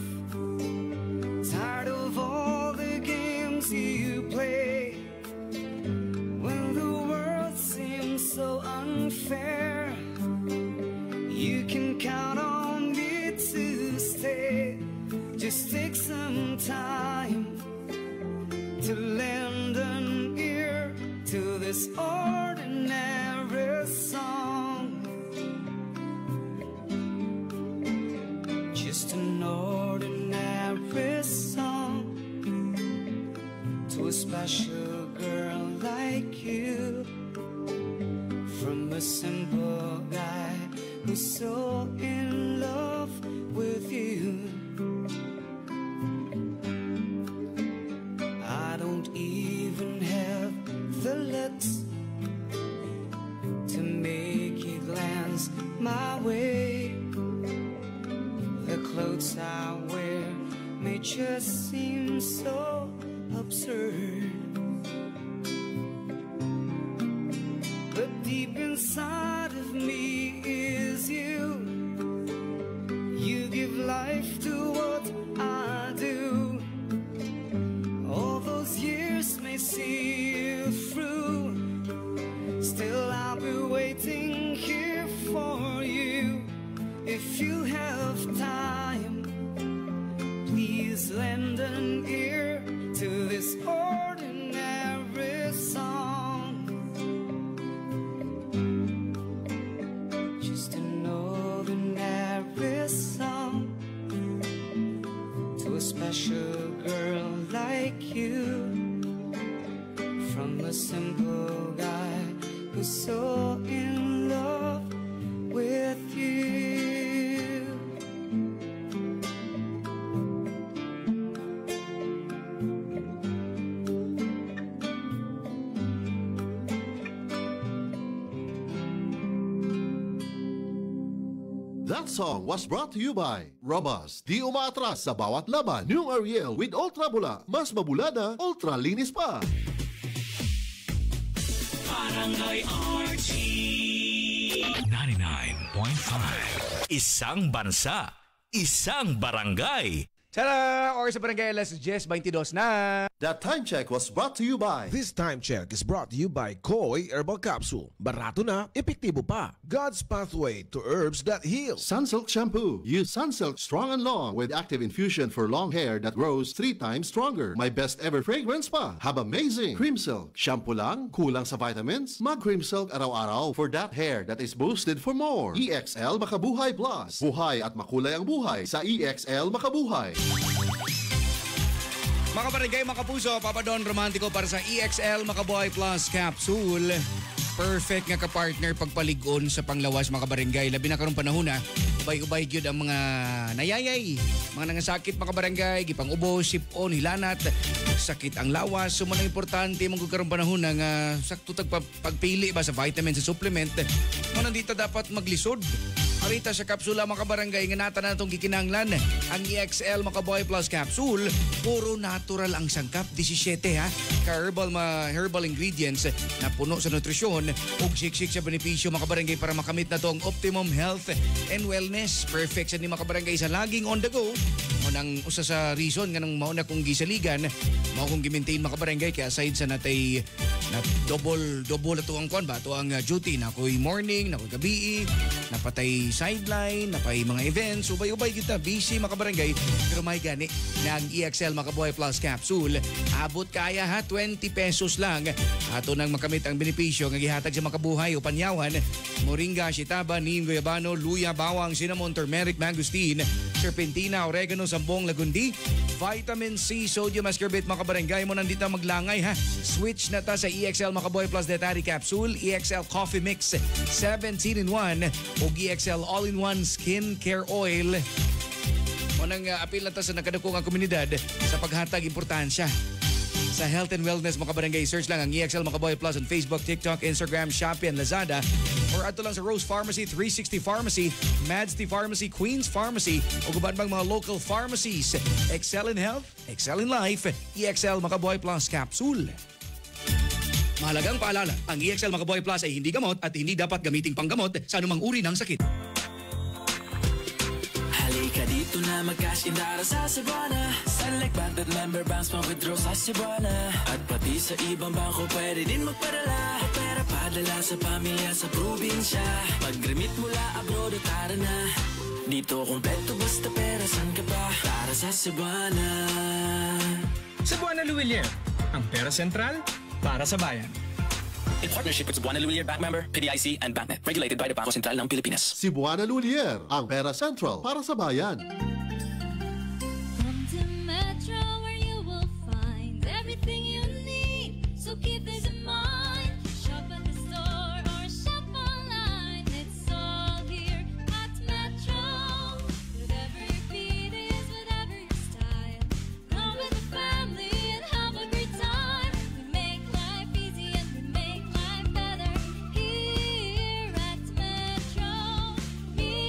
tired of all the games you play, when the world seems so unfair, you can count on me to stay. Just take some time to lend an ear to this ordinary song. Just an ordinary song to a special girl like you, from a simple guy who's so in love with you. I don't even have the letter way. The clothes I wear may just seem so absurd, but deep inside of me is you. You give life to what I do. All those years may see you through. Still I'll be waiting here for you. If you have time, please lend an ear to this ordinary song. Just an ordinary song to a special girl like you, from a simple guy who's so in love with you. That song was brought to you by Robust. Di umaatras sa bawat laban. New Ariel with Ultra Bula. Mas mabulada, ultra linis pa. Barangay RT 99.5. Isang bansa, isang barangay. Tara! Or sa Barangay Alas 10:22 na. That time check was brought to you by... This time check is brought to you by Koi Herbal Capsule. Barato na, epektibo pa. God's pathway to herbs that heal. Sunsilk Shampoo. Use Sunsilk Strong and Long with active infusion for long hair that grows 3 times stronger. My best ever fragrance pa. Have amazing. Cream Silk. Shampoo lang, kulang sa vitamins. Mag Cream Silk araw-araw for that hair that is boosted for more. EXL Makabuhay Plus. Buhay at makulay ang buhay sa EXL Makabuhay. Mga barangay, mga kapuso, Papa Don Romantico para sa EXL Makabuhay Plus Capsule. Perfect nga ka-partner pagpaligon sa panglawas, mga barangay. Labi na karong panahon na, ubay-ubay yun ang mga nayayay. Mga nangasakit, mga barangay, gipang ubos, sipon, hilanat, sakit ang lawas. So, manang importante, mga karong panahon na nga sakto pagpili ba sa vitamin, sa supplement, mga nandito dapat maglisod. Arita sa kapsula, mga barangay, nga nata na itong gikinanglan. Ang EXL Makabuhay Plus Capsule, puro natural ang sangkap. 17 ha, herbal ingredients na puno sa nutrisyon ug siksik sa benepisyo, mga barangay, para makamit na itong optimum health and wellness. Perfect sa ni mga barangay sa laging on the go. Nang usa sa reason nga nang mauna kong gisaligan, mao kong gi-maintain, mga barangay, kaya aside sa natay na double ato ang kwan ba, ato ang duty na ako'y morning, na ako'y gabi, napatay sideline, napay mga events, ubay-ubay kita, busy, mga barangay, pero may gani na ang EXL Makabuhay Plus Capsule. Abot kaya ha, 20 pesos lang. Ato nang makamit ang benepisyo nga gihatag sa Makabuhay o Panyawan. Moringa, shitaba, neem, guyabano, luya, bawang, cinnamon, turmeric, mangosteen, serpentina, oregano, sambong, lagundi, vitamin C, sodium ascorbate, mga barangay mo nandito maglangay ha. Switch na ta sa EXL Makabuhay Plus Dietary Capsule, EXL Coffee Mix 17-in-1 o EXL All-in-One Skin Care Oil. Munang apil na ta sa nakadukong ang komunidad sa paghatag importansya sa health and wellness, mga barangay. Search lang ang EXL Makabuhay Plus on Facebook, TikTok, Instagram, Shopee, and Lazada. Or ato lang sa Rose Pharmacy, 360 Pharmacy, Mads T Pharmacy, Queens Pharmacy, o guban bang mga local pharmacies. Excel in health, excel in life, EXL Makabuhay Plus Capsule. Mahalagang paalala, ang EXL Makabuhay Plus ay hindi gamot at hindi dapat gamiting panggamot sa anumang uri ng sakit. Halika dito na magkaskindara sa Cebuana. Select Banded Member Banks mag-withdraw sa Cebuana. At pati sa ibang bangko pwede din magpadala. Pera padala sa pamilya sa probinsya. Mag-remit mula abroad at tara na. Dito kompleto basta pera, san ka pa? Tara sa Cebuana. Cebuana Luwilier, ang pera sentral para sa bayan. In partnership with Cebuana Luwilier Bank Member, PDIC, and BancNet. Regulated by the Bangko Sentral ng Pilipinas. Cebuana Luwilier, ang pera central para sa bayan. Come to Metro where you will find everything you need. So keep this in mind. Shop at the store or shop online. It's all here at Metro. Whatever your beat is, whatever your style. Come with the family and have a great time. We make life easy and we make life better here at Metro. Me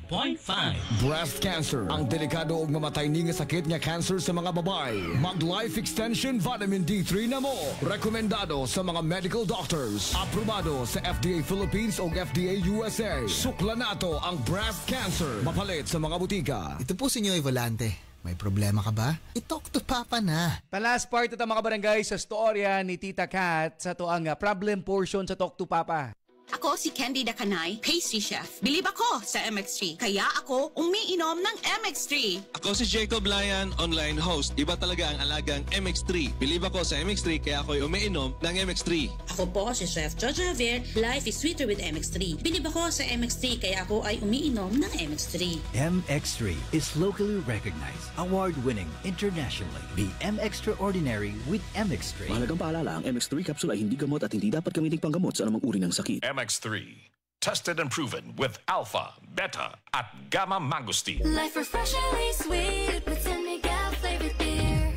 Breast cancer, ang delikado ug mamatay ni nga sakit nga cancer sa mga babae. Mag Life Extension Vitamin D3 na mo. Rekomendado sa mga medical doctors. Aprobado sa FDA Philippines ug FDA USA. Sukla nato ang breast cancer. Mapalit sa mga butika. Ito po si Nyoy Volante. May problema ka ba? I-talk to Papa na. Last part ito mga barangay sa storya ni Tita Kat sa tuang problem portion sa Talk to Papa. Ako si Candy Dakanay, pastry chef. Bilib ako sa MX3, kaya ako umiinom ng MX3. Ako si Jacob Layan, online host. Iba talaga ang alagang MX3. Bilib ako sa MX3, kaya ako'y umiinom ng MX3. Ako po si Chef Jojo Javier, life is sweeter with MX3. Bilib ako sa MX3, kaya ako ay umiinom ng MX3. MX3 is locally recognized, award-winning internationally. Be MX-traordinary with MX3. Mahalagang paalala, ang MX3 capsule ay hindi gamot at hindi dapat gamiting panggamot sa anumang uri ng sakit. MX3, tested and proven with alpha, beta, at gamma mangosteen. Life refreshingly sweet with San Miguel flavored beer.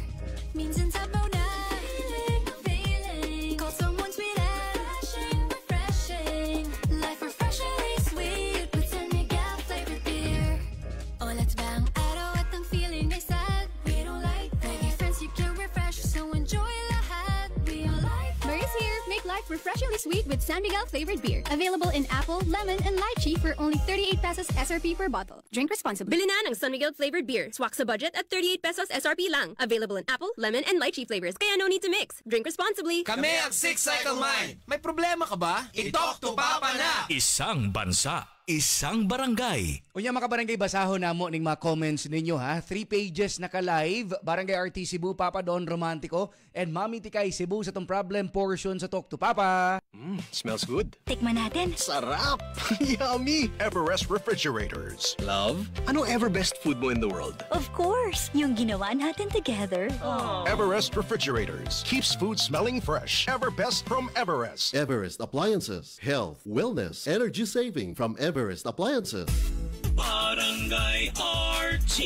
Minsan sabaw na feeling. Call someone sweet and refreshing. Life refreshingly sweet with San Miguel flavored beer. Oh, let's bang araw at ang feeling ay sad. We don't like reggae friends, you can refresh, so enjoy lahat. We all like Mary's here. Make life refreshingly sweet with San Miguel flavored beer. Available in apple, lemon, and lychee for only 38 pesos SRP per bottle. Drink responsibly. Bili na ng San Miguel flavored beer. Swak sa budget at 38 pesos SRP lang. Available in apple, lemon, and lychee flavors. Kaya no need to mix. Drink responsibly. Kami ang Six Cycle Mind. May problema ka ba? I-talk to Papa na! Isang bansa, isang barangay. Unya mga barangay, basahon na mo ning mga comments ninyo ha. 3 pages na ka-live. Barangay RT Cebu, Papa Don Romantico, and Mami Tikay Cebu sa tong problem portion sa Talk to Papa. Smells good. Tikman natin. Sarap! Yummy! Everest Refrigerators. Love, ano ever best food mo in the world? Of course, yung ginawa natin together. Everest Refrigerators. Keeps food smelling fresh. Everbest from Everest. Everest Appliances. Health, wellness, energy saving from Everest Appliances. Barangay RT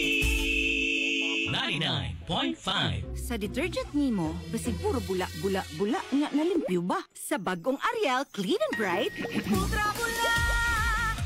99.5. Sa detergent nimo, basig puro bula-bula-bula nga nalimpyo ba? Sa bagong Ariel Clean and Bright, ultra bula!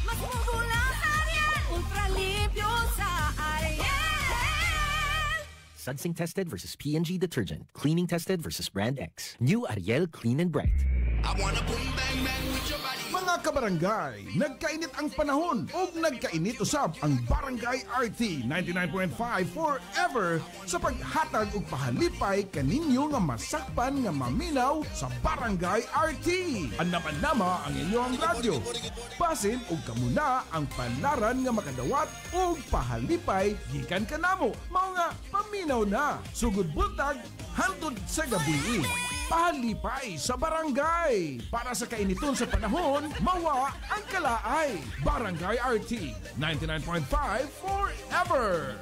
Mas mabula sa Ariel! Ultra limpyo sa Ariel! Sudsing tested versus P&G detergent. Cleaning tested versus Brand X. New Ariel Clean and Bright. I wanna boom bang bang with your body. Mga kabarangay, nagkainit ang panahon o nagkainit usab ang Barangay RT 99.5 forever sa paghatag og pahalipay kaninyo nga masakpan nga maminaw sa Barangay RT. Anama-nama ang inyong radyo. Basin og kamuna ang palaran nga makadawat og pahalipay gikan kanamo. Mao nga paminaw na. Sugod buntag hantod sa gabi. Pahalipay sa barangay. Para sa kainiton sa panahon, mawa ang kalaay. Barangay RT 99.5 forever.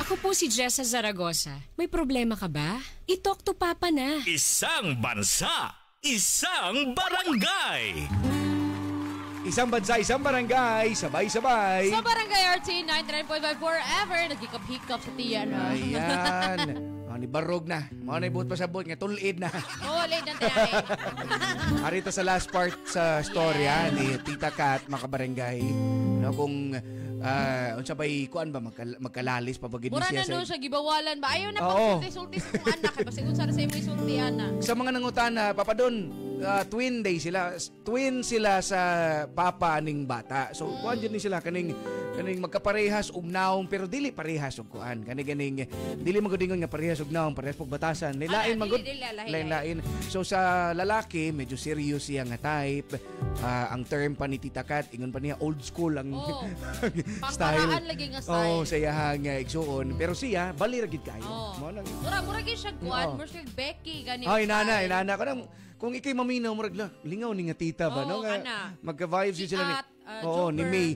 Ako po si Jessa Zaragoza. May problema ka ba? I-talk to Papa na. Isang bansa, isang barangay. Isang bansa, isang barangay, sabay-sabay. Sa Barangay RT 99.5 forever, nagkikap-hikap sa tiyan. Ayan. Ni barog na. Mga naibot pa sa bot nga tulid na. Oo, late na tayo. Arito sa last part sa storya ni Tita Kat, mga kabarangay. No, kung unsa ba'y kuan ba magkalalis pa bagid Mura siya na doon siya gibawalan ba? Ayaw na Oo. pag-sulti-sulti sa kong anak. Pasigun sa sa imo isulti, anak. Sa mga nangutana, Papa Don, twin day sila. Twin sila sa papa ning bata. So, kuan dyan ni sila kaning magkaparehas og naong pero dili parehas og kuan. Ganing dili magodingon nga parehas og naong, parehas pog batasan. Lain magud. Lain. So sa lalaki, medyo serious siya nga type. Ang term pa ni Tita Kat, ingon pa niya old school ang style. Pangkaraan lagi nga style. Oh, saya nga igsuon. Pero siya bali ra gid kayo. Mura gid siya kuan, mura siya Becky gani. Ay, inana ko nang kung ikay maminaw mo ragla, lingaw ni nga tita ba? Oo, Magka-vibes yun sila ni... Oo, ni May.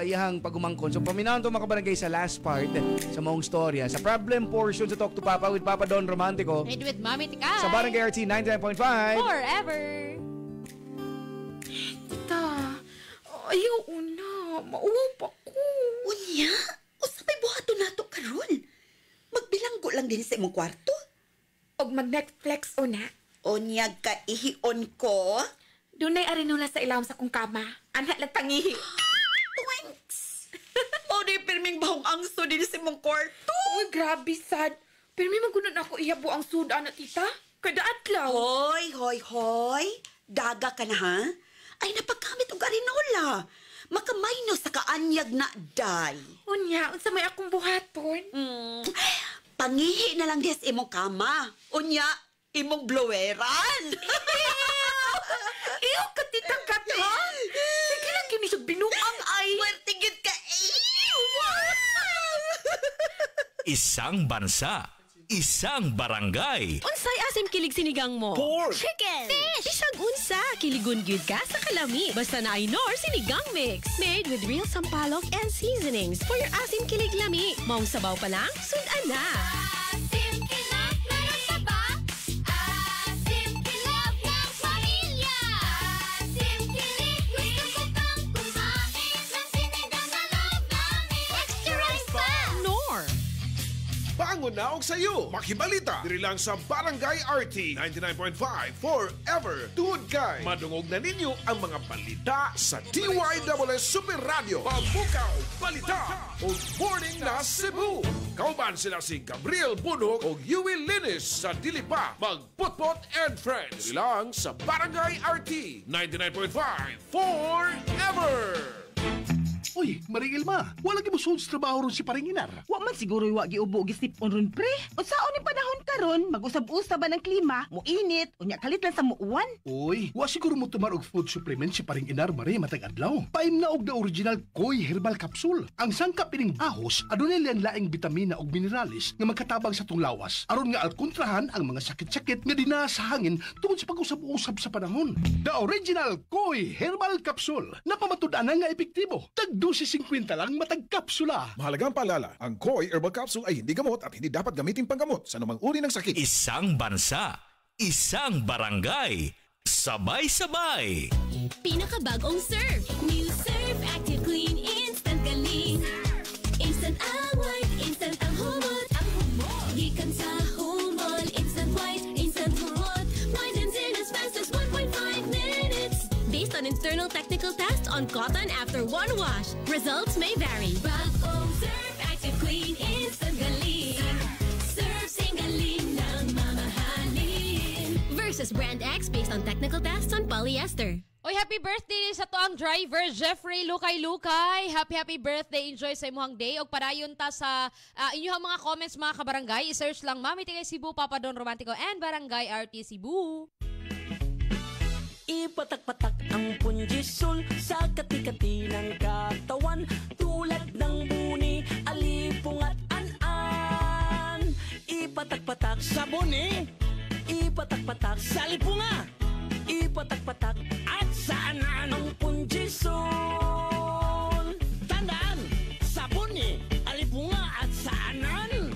Iyahang pagumangkon. So, paminaw ito mga kabarangay sa last part sa mong storya. Sa problem portion sa Talk to Papa with Papa Don Romantico. And with Mami Tikay. Sa Barangay RT 99.5. Forever. Tita, ayaw una. Mauwaw pa ko. Unya? O sabay buhato nato karon? Magbilanggo lang din sa imong kwarto? Og mag-Netflix una. Unya ka ihion ko? Dunay arinula sa ilawom sa kong kama. Anak lang tangihi. Twinks! O di pirming bahong angso din sa mong kwarto. Uy, grabe sad. Pero may magunan ako ihabo ang suda na tita. Kada adlaw. Hoy. Daga ka na ha? Ay napagkamit og arinola. Makamayno sa kaanyag na day. Unya, unsa may akong buhaton? Pangihi na lang des imong kama. Unya, imong bloweran. Iyo ka titang kat ha? Sige lang kinisog binuang ay. Wertigid ka. Isang bansa, isang barangay. Unsay asim kilig sinigang mo? Pork! Chicken! Fish! Bisag unsa, kiligon gyud ka sa kalami. Basta na ay Nor sinigang mix. Made with real sampalok and seasonings for your asim kilig lami. Maong sabaw pa lang, sudan na. Asim kilap na taba. Asim kilap ng pamilya. Asim kilig, gusto ko pang kumain ng sinigang na loob namin. Extra rice pa! Nor! Bangon na og sayo. Makibalita diri lang sa Barangay RT 99.5 forever. Tungod kay madungog na ninyo ang mga balita sa DYWS Super Radio. Pabukaw, balita o morning na Cebu. Kauban sila si Gabriel Bunhog o Yui Linis sa Dilipa. Magputpot and friends. Diri lang sa Barangay RT 99.5 forever. Uy, Maring Ilma, wala gibusun sa trabaho ron si Paringinar. Wa man siguro wa giubo gisipon ron pre. Unsaon ni panahon karon, mag-usab-usab ba ng klima, moinit, unya kalit lang sa muuwan. Uy, wa siguro mo tumar og food supplement si Paringinar Mari matag adlaw. Paim na og the original Koi Herbal Capsule. Ang sangkap ining ahos adunay laing bitamina ug mineralis nga magkatabang sa tong lawas. Aron nga alkontrahan ang mga sakit-sakit nga dinaa sa hangin tungod sa pag-usab-usab sa panahon. The original Koi Herbal Capsule. Napamatud-an nga epektibo. Dosis 50 lang matag kapsula. Mahalagang paalala, ang Koi Herbal Capsule ay hindi gamot at hindi dapat gamitin panggamot sa anumang uri ng sakit. Isang bansa, isang barangay, sabay-sabay. Pinakabagong Surf. New Surf Active Clean Instant Galing. Instant ang white, instant ang humot. Ang humot. Gikan sa humot. Instant white, instant humot. Whitens in as fast as 1.5 minutes. Based on internal technical tests on cotton after one wash. Results may vary. Bagong Surf Active Clean Instant Galing. Surf sing galing ng mamahalin. Versus Brand X based on technical tests on polyester. Oy, happy birthday sa to ang driver Jeffrey Lukay. Happy birthday. Enjoy sa imong day. Og padayon ta sa inyong mga comments mga kabarangay. I-search lang Mami Tigay Cebu, Papa Don Romantico and Barangay RT Cebu. Ipatak-patak ang punjisol sa kati-kati ng katawan. Tulad ng buni, alipong at an-an. Ipatak-patak sa buni, ipatak-patak sa lipunga, ipatak-patak at sa anan. Ang punjisol, tandaan, sa buni, alipunga at sa anan.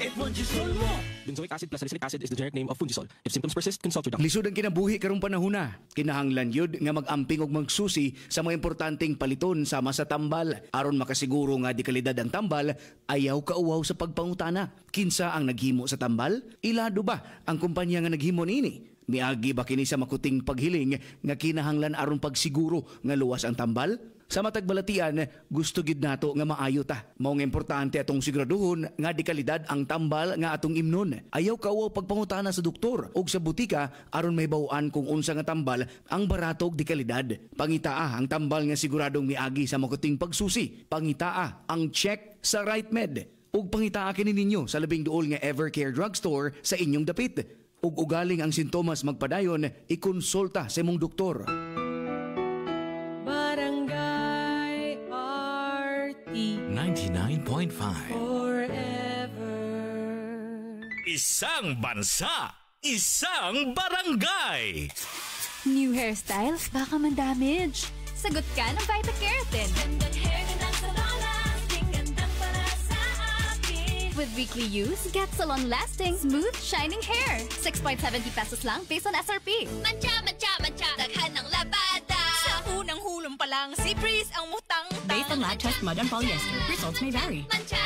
Punjisol mo. Benzoic acid plus salicylic acid is the generic name of Punjisol. If symptoms persist, consult your doctor. Lisod ang kinabuhi karong panahona. Kinahanglan yun nga mag-amping og magsusi sa mga importanteng paliton sama sa tambal. Aron makasiguro nga di kalidad ang tambal, ayaw kauwaw sa pagpangutana. Kinsa ang naghimo sa tambal? Ilado ba ang kumpanya nga naghimo nini? Miagi ba kini sa makuting paghiling nga kinahanglan aron pagsiguro nga luwas ang tambal? Sa matag balatian, gusto gid nato nga maayo ta. Mao nga importante atong siguraduhon nga di kalidad ang tambal nga atong imnon. Ayaw kauwaw pagpangutana sa doktor ug sa butika aron mahibaw-an kung unsa nga tambal ang barato ug di kalidad. Pangitaa ang tambal nga siguradong miagi sa makuting pagsusi. Pangitaa ang check sa RightMed. Ug pangitaa kini ninyo sa labing duol nga Evercare Drugstore sa inyong dapit. Ug ugaling ang sintomas magpadayon, ikonsulta sa imong doktor. Barangay RT 99.5 Forever. Isang bansa, isang barangay. New hairstyles baka man-damage. Sagot ka ng Vita-Keratin. Gandang hair na nasa dollars. Gandang para sa akin. With weekly use, get salon-lasting, smooth, shining hair. 6.70 pesos lang based on SRP. Mancha, mancha, mancha. Daghan ng labada. Sa unang hulong pa lang, si Breeze ang mutang-tang. Based on lab test mud and polyester, results may vary. Mancha.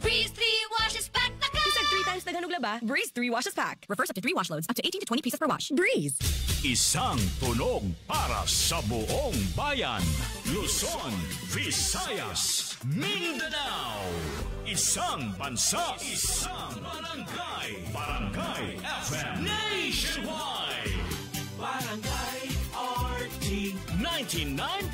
Breeze 3 washes back na ka. Isang 3 times pounds daghan og laba, Breeze 3 washes pack. Refers up to 3 wash loads, up to 18 to 20 pieces per wash. Breeze. Isang tunog para sa buong bayan. Luzon, Visayas, Mindanao. Isang bansa, isang barangay. Barangay FM Nationwide. Barangay RT 99.5.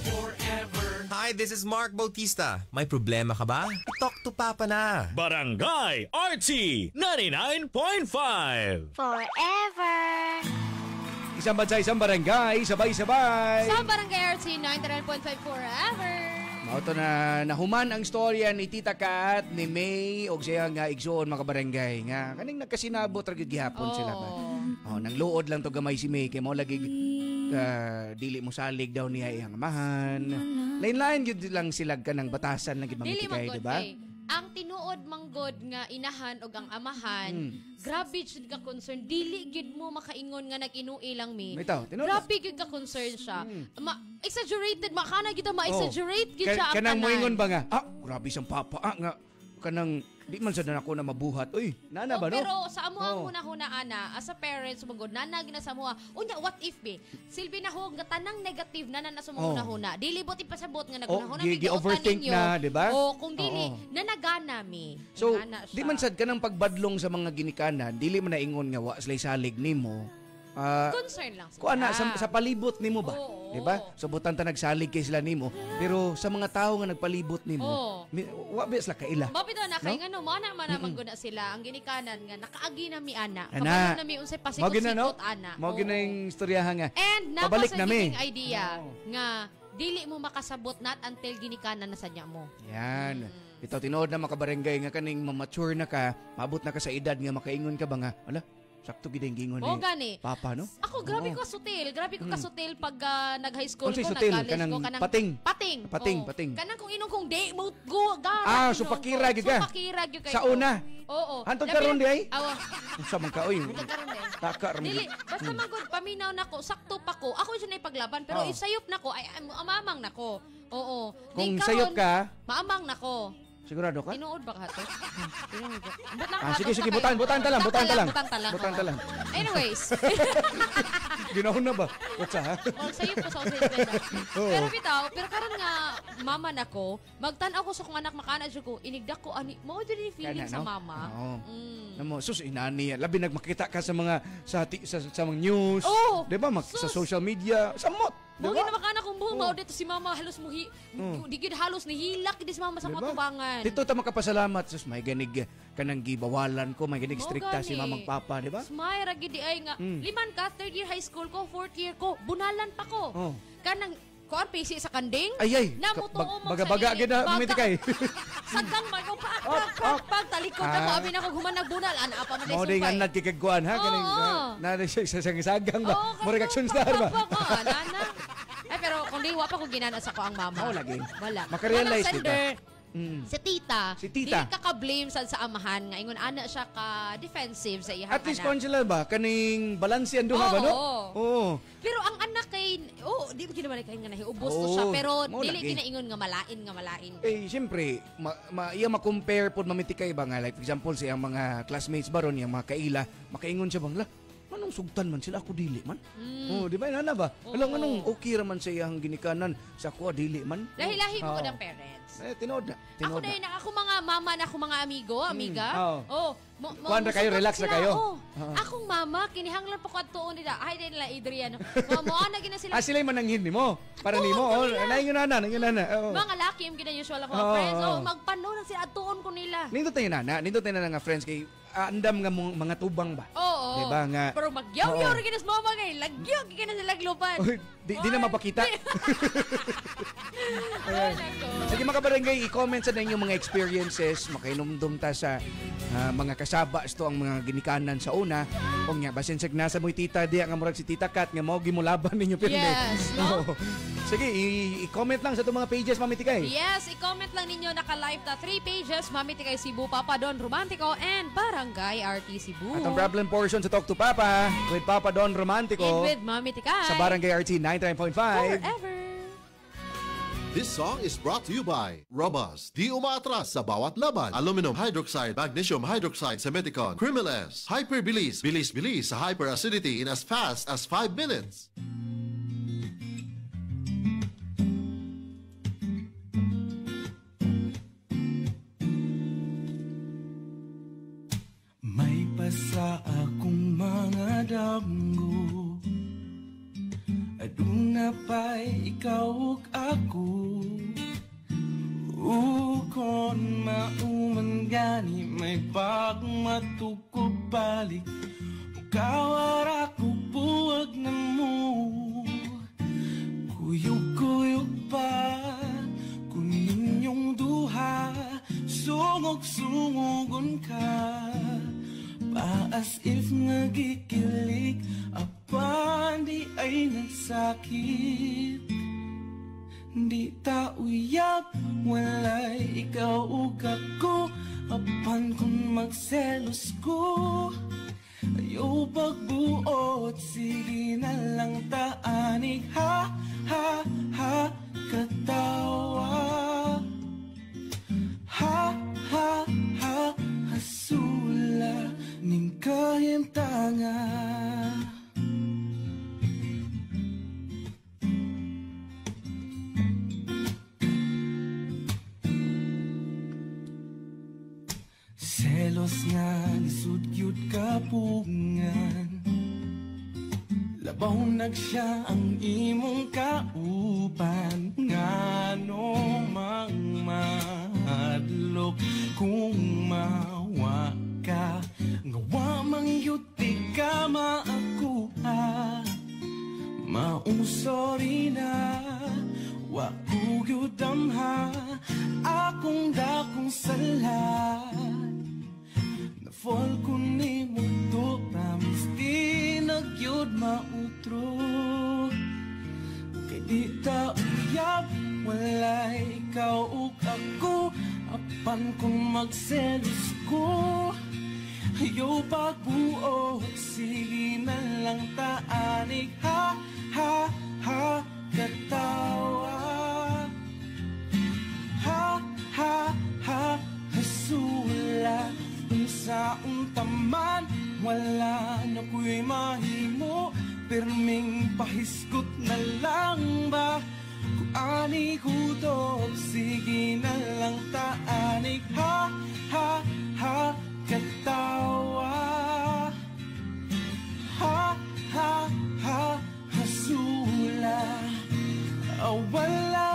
Forever. Hi, this is Mark Bautista. May problema ka ba? Talk to Papa na. Barangay RT 99.5. Forever. Isang bansa, isang barangay, sabay-sabay. Sa Barangay RT 99.5 forever. Mauto na nahuman ang storya ni Tita Kat, ni May, og siya nga igsoon mga barangay nga. Kaning nagkasinabot ra gyud gihapon sila ba. Oh, nang luod lang to gamay si May kay mo lagi dili mo salig daw niya iyang amahan. Lain-lain gyud lang silag ka ng batasan lang gyud mamitikay, di ba? Ang tinuod manggod nga inahan og ang amahan, grabe jud ka concern. Dili gyud mo makaingon nga nag-inui lang mi. Grabe gyud ka concern siya. Exaggerated makana gyud ma-exaggerate gyud siya ang kanang tanan. moingon ba nga? Grabe sang papa nga kanang di man sad na ako na mabuhat. Uy, nana ba no? Pero sa amuha huna-huna ana as a parents sumugod nana gina sa amuha. Unya what if be? Silbi na ho nga tanang negative nana na sumuna-huna. Dili bot ipasabot nga naguna-huna gi-overthink na, di ba? O kung dili nanagana mi. So, di man sad ka ng pagbadlong sa mga ginikanan, dili man naingon nga wa slay salig nimo. Concern lang sila. Kuan na sa palibot nimo ba? Di ba? Subutan ta nagsalig kay sila nimo, pero sa mga tao nga nagpalibot nimo, wa ba sila kaila. Mapito na kay ngano mo na man mangguna sila ang ginikanan nga nakaagi na mi ana. Ana. Kabalo na mi unsay pasikot-sikot ana. Mao ginang istoryahan nga. And pabalik na mi idea nga dili mo makasabot not until ginikanan na sadya mo. Yan. Ito tinuod na makabarangay nga kaning ma-mature na ka, maabot na ka sa edad nga makaingon ka ba nga, ala, sakto gid ang gingon ni gani. Papa, no? Ako, grabe ko kasutil. Grabe ko kasutil pag nag-high school Kung ko, sutil, nag-college kanang ko. Kanang pating. Pating. Kanang kung inong kong day mo, go, gara. So pakira gyud ka. So pakira gyud kayo. Sa una. Oo. Hantod karon di ay? Awa. Unsa man ka oy? Taka ra. Dili, basta magod paminaw nako, sakto pa ko. Ako siya na ipaglaban, pero isayop nako ay amamang nako. Oo. Kung sayop ka, maamang nako. Sigurado ka? Tinuod ba ka to? Sige, butan ta lang. Anyways. Ginahon na ba? What's ha? Sayop ko sa usay. Pero bitaw, pero karon nga mama nako, magtan-aw ko sa kong anak makana jud ko, inigdak ko ani mo jud ni feeling sa mama. Namo, sus inani, labi nagmakita ka sa mga sa mga news, 'di ba? Sa social media, samot. Mo gina makana kung buhong mao dito si mama halos mo digid halos ni hilak di si mama sa matubangan. Dito ta makapasalamat sus may ganig kanang gibawalan ko, may ganig strikta si mamang papa, di ba? Smay ra gid di ay nga liman ka third year high school ko, fourth year ko, bunalan pa ko. Kanang kuan PC sa kanding. Ay. Baga-baga gid na mitikay. Sagang mago pag talikod na mo abi na ko human nagbunal ana pa man mo ding anad kikagkuan ha kaning na siya sagang ba. Mo reaction star ba? Nana. Ay pero kung di wa pa ko ginana sa ko ang mama. Lagi. Wala. Makarealize di ba? Si tita. Dili ka blame sad sa amahan nga ingon ana siya ka defensive sa iyang anak. At least conscious ba kaning balanse ang duha ba no? Oo. Pero ang anak kay di mo ginaman kay nga nahiubos to siya pero dili ginaingon nga malain. Eh siyempre iya ma-compare pod mamitikay ba nga like for example sa iyang mga classmates baron yang mga kaila makaingon siya bang la anong sugtan man sila ako dili man. Di ba nana ba? Alang anong okay ra man sa iyang ginikanan sa ako dili man. Lahi-lahi mo ang parents. Tinood na. Ako dahil ako mga mama na ako mga amiga. Kuwanda kayo, relax na kayo. Akong mama, kinihanglan pa ko at tuon nila. Ay, dahil nila Adrian. Mga gina sila. Sila yung mananghin ni mo. Para ni mo. Nangin na. Mga laki yung gina-usual ako friends. Magpano na sila at tuon ko nila. Nindot tayo na nga friends kay andam nga mga tubang ba? Oo. Diba nga? Pero magyaw-yaw rin kinas mama kay lagyaw kina sila glupan. Di na mapakita. Sige mga kabarangay, i-comment sa inyong mga experiences. Makainomdom ta sa mga kasaba ito ang mga ginikanan sa una. Kung nga, basin sa nasa mo'y tita, di ang amurag si Tita Kat, nga mo gimulaban ninyo pirme. Yes, no? Sige, i-comment lang sa itong mga pages, Mami Tikay. Yes, i-comment lang ninyo naka-live ta 3 pages, Mami Tikay Cebu, Papa Don Romantico, and Barangay RT Cebu. At ang problem portion sa Talk to Papa with Papa Don Romantico. And with Mami Tikay. Sa Barangay RT 99.5. Forever. This song is brought to you by Robust. Di umaatras sa bawat laban. Aluminum hydroxide, magnesium hydroxide, Semeticon, Crimeles, Hyperbilis, bilis-bilis sa hyperacidity in as fast as 5 minutes. May pasa akong mga damgo, aduna pa'y ikaw ug ako. Ukon mauman gani may pagmatukog balik, kawara ko buwag na mo. Kuyog-kuyog pa kung ninyong duha, sungog-sungogon ka. As if nagikilig, apan di ay nagsakit. Di ta uyab, walay ikaw ug ako, apan kung magselos ko. Ayaw pagbuot, sige na lang taanig, ha, ha, ha, katawa. Ha, ha, ha, hasula ning kahintanga. Selos nga lisud-gyud kapungan, labaw nagsiya ang imong kauban. Ngano mang mahadlok kung mawa ka, ngawa mang yuti ka maakuha. Maong sorry na, wa kugyud damha akong dakong sala. Na-fall ko ni mo to, promise di nagyud mautro. Kay di ta uyab, walay ikaw ug ako, apan kung magselos ko. Ayaw pagbuot, sige na lang taanig, ha, ha, ha, katawa. Ha, ha, ha, hasula, unsaong taman, wala na ko'y mahimo, perming pahiskot na lang ba? Kung ani hudog, sige na lang taanig, ha, ha, ha, katawa. Ha, ha, ha, hasula, wala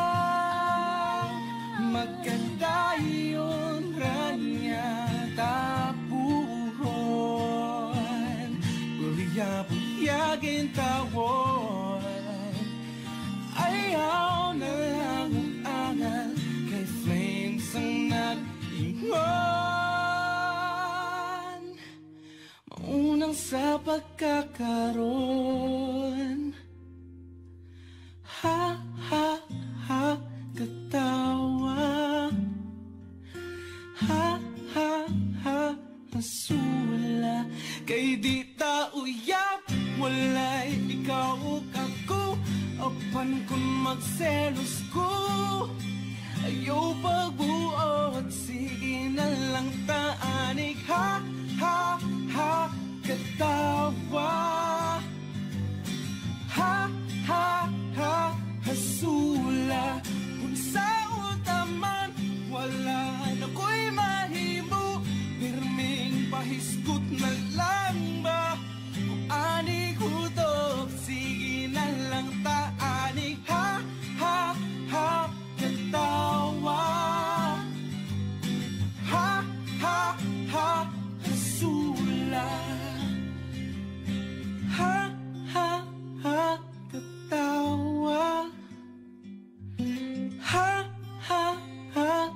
magkadayon ranya tapuhon, bulya-bulyagin tawon. Ayaw na lang ang angal, kay flames ang nag-ingon. Maunang sa pagkakaroon, ha, ha, ha, katawa. Ha, ha, ha, hasula, kay di ta uyab, walay ikaw ug ako, apan kung magselos ko. Ayaw pagbuot, sige na lang taanig, ha, ha, ha, katawa. Ha, ha, ha, hasula, kung sa utaman, wala na ko'y mahimo, pirming pahiskot na lang ba? Kung ani hudog, sige na lang taanig, ha, ha, ha, katawa. Ha, ha, ha, hasula. Ha, ha, ha, katawa. Ha, ha, ha,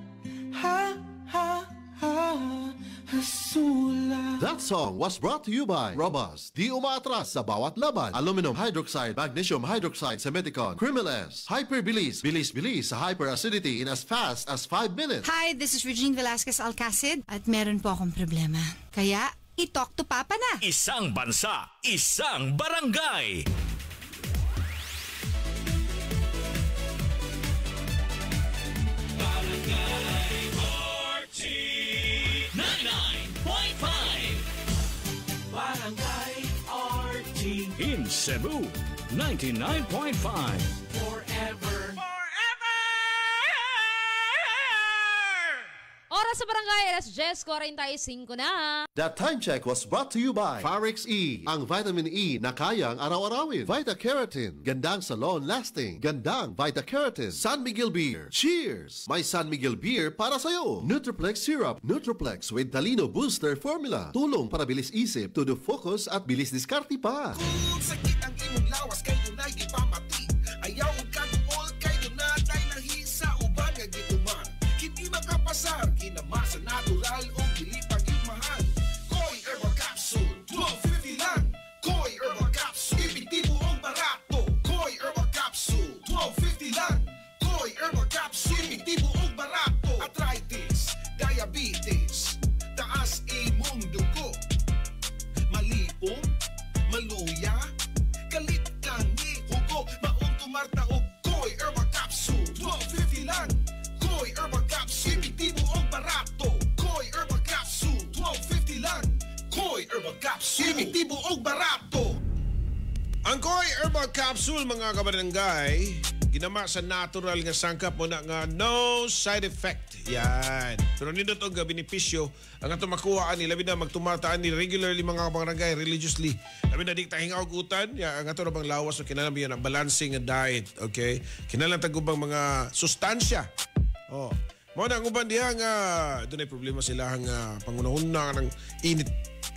ha, ha, ha, hasula. That song was brought to you by Robust. Di umaatras sa bawat laban. Aluminum hydroxide, magnesium hydroxide, Semeticon, Crimeles, Hyperbilis, bilis-bilis sa hyperacidity in as fast as 5 minutes. Hi, this is Regine Velasquez Alcacid at meron po akong problema. Kaya, i-talk to Papa na. Isang bansa, isang barangay. RT in Cebu, 99.5. Forever. Oras sa barangay, alas 10:45 na. That time check was brought to you by Farix E, ang vitamin E na kayang araw-arawin. Vita Keratin, gandang sa long-lasting. Gandang Vita Keratin. San Miguel Beer. Cheers! May San Miguel Beer para sa'yo. Nutroplex Syrup. Nutroplex with Talino Booster Formula. Tulong para bilis isip, to focus at bilis diskarte pa. Kung sakit ang imong lawas, kayo na'y ipamati. Ayaw ang kagumol, kayo na tayo nahisa, uban nga gituman. Hindi makapasar, kinamasa natural o dili pag-imahal. Koi Herbal Capsule, 12.50 lang. Koi Herbal Capsule, epektibo ang barato. Koi Herbal Capsule, 12.50 lang. Koi Herbal Capsule, epektibo ang barato. Arthritis, diabetes, taas imong dugo, malipong, maluya, kalit kang hugo, maong tumarta o Koi Herbal Capsule, 12.50 lang. Koi Herbal Capsule, epektibo ang barato. Koi Herbal Capsule, 12.50 lang. Koi Herbal Capsule, epektibo ang barato. Ang Koi Herbal Capsule, mga kabarangay, ginama sa natural nga sangkap mo na nga no side effect. Yan. Pero nindot og benepisyo ang atong makuhaan ni labi na magtumataan ni regularly mga kabarangay religiously. Labi na di ta hingaw gutan, ya ang ato bang lawas so kinahanglan biyan ang balancing nga diet, okay? Kinahanglan tagubang mga sustansya. Oh. Mo na ang uban diha nga dunay problema sila nga pangunahuna ng init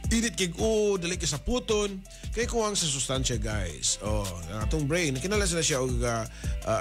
kig dali ka sa puton kay kuwang sa sustansya guys. Oh, atong brain kinala sila siya og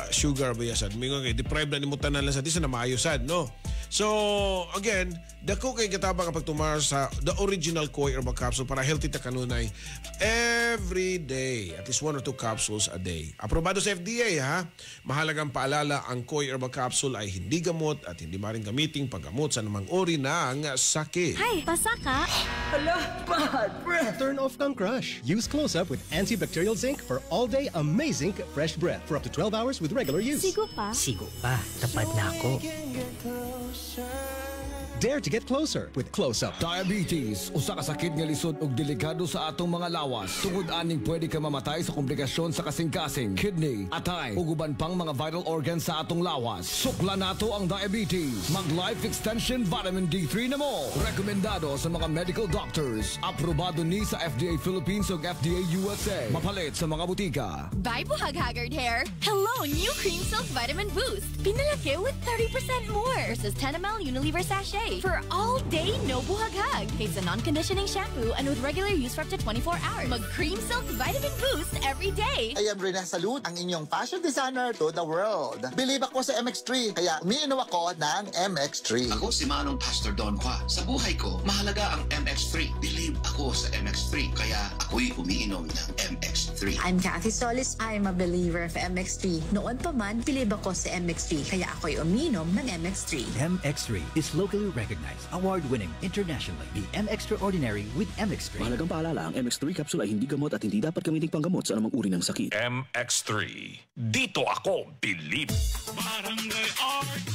sugar bayasad. Mingon kay deprived na nimutan na lang sa di sa na maayosad, no? So, again, dako kay katabang kapag tumar sa the original Koi Herbal Capsule para healthy ta kanunay every day. At least 1 or 2 capsules a day. Aprobado sa FDA, ha? Mahalagang paalala, ang Koi Herbal Capsule ay hindi gamot at hindi maring gamiting paggamot sa namang uri ng sakit. Hi, pasaka. Hala, bad breath. Turn off kang crush. Use Close-Up with antibacterial zinc for all-day amazing fresh breath for up to 12 hours with regular use. Sigo pa. Sigo pa. Tapad na ako. Dare to get closer with Close-Up. Diabetes, usa ka sakit nga lisod ug delikado sa atong mga lawas. Tungod aning pwede ka mamatay sa komplikasyon sa kasing-kasing, kidney, atay, ug uban pang mga vital organs sa atong lawas. Sukla nato ang diabetes. Mag Life Extension Vitamin D3 na mo. Rekomendado sa mga medical doctors. Aprobado ni sa FDA Philippines ug FDA USA. Mapalit sa mga butika. Bye, buhag-haggard hair. Hello, new Cream Silk Vitamin Boost. Pinalaki with 30% more versus 10 ml Unilever sachet. For all day, no buhag-hag. It's a non-conditioning shampoo and with regular use for up to 24 hours. Mag Cream Silk Vitamin Boost every day. I am Rina Salud, ang inyong fashion designer to the world. Believe ako sa MX3, kaya umiinom ako ng MX3. Ako si Manong Pastor Don Juan. Sa buhay ko, mahalaga ang MX3. Believe ako sa MX3, kaya ako'y umiinom ng MX3. I'm Kathy Solis. I'm a believer of MX3. Noon pa man, believe ako sa MX3, kaya ako'y umiinom ng MX3. MX3 is locally recognized, award-winning internationally. Be M-Extraordinary with MX3. Mahalagang paalala, ang MX3 capsule ay hindi gamot at hindi dapat gamiting panggamot sa anumang uri ng sakit. MX3. Dito ako believe. Barangay RT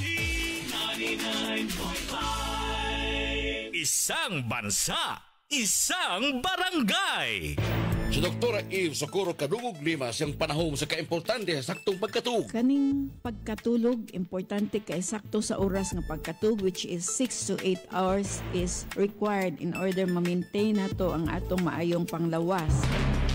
99.5. Isang bansa, isang barangay. Si Dr. Eve Socorro Kadugog Limas ang panahon sa kaimportante sa saktong pagkatug. Kaning pagkatulog, importante kay sakto sa oras nga pagkatug, which is 6 to 8 hours is required in order ma-maintain nato ang atong maayong panglawas.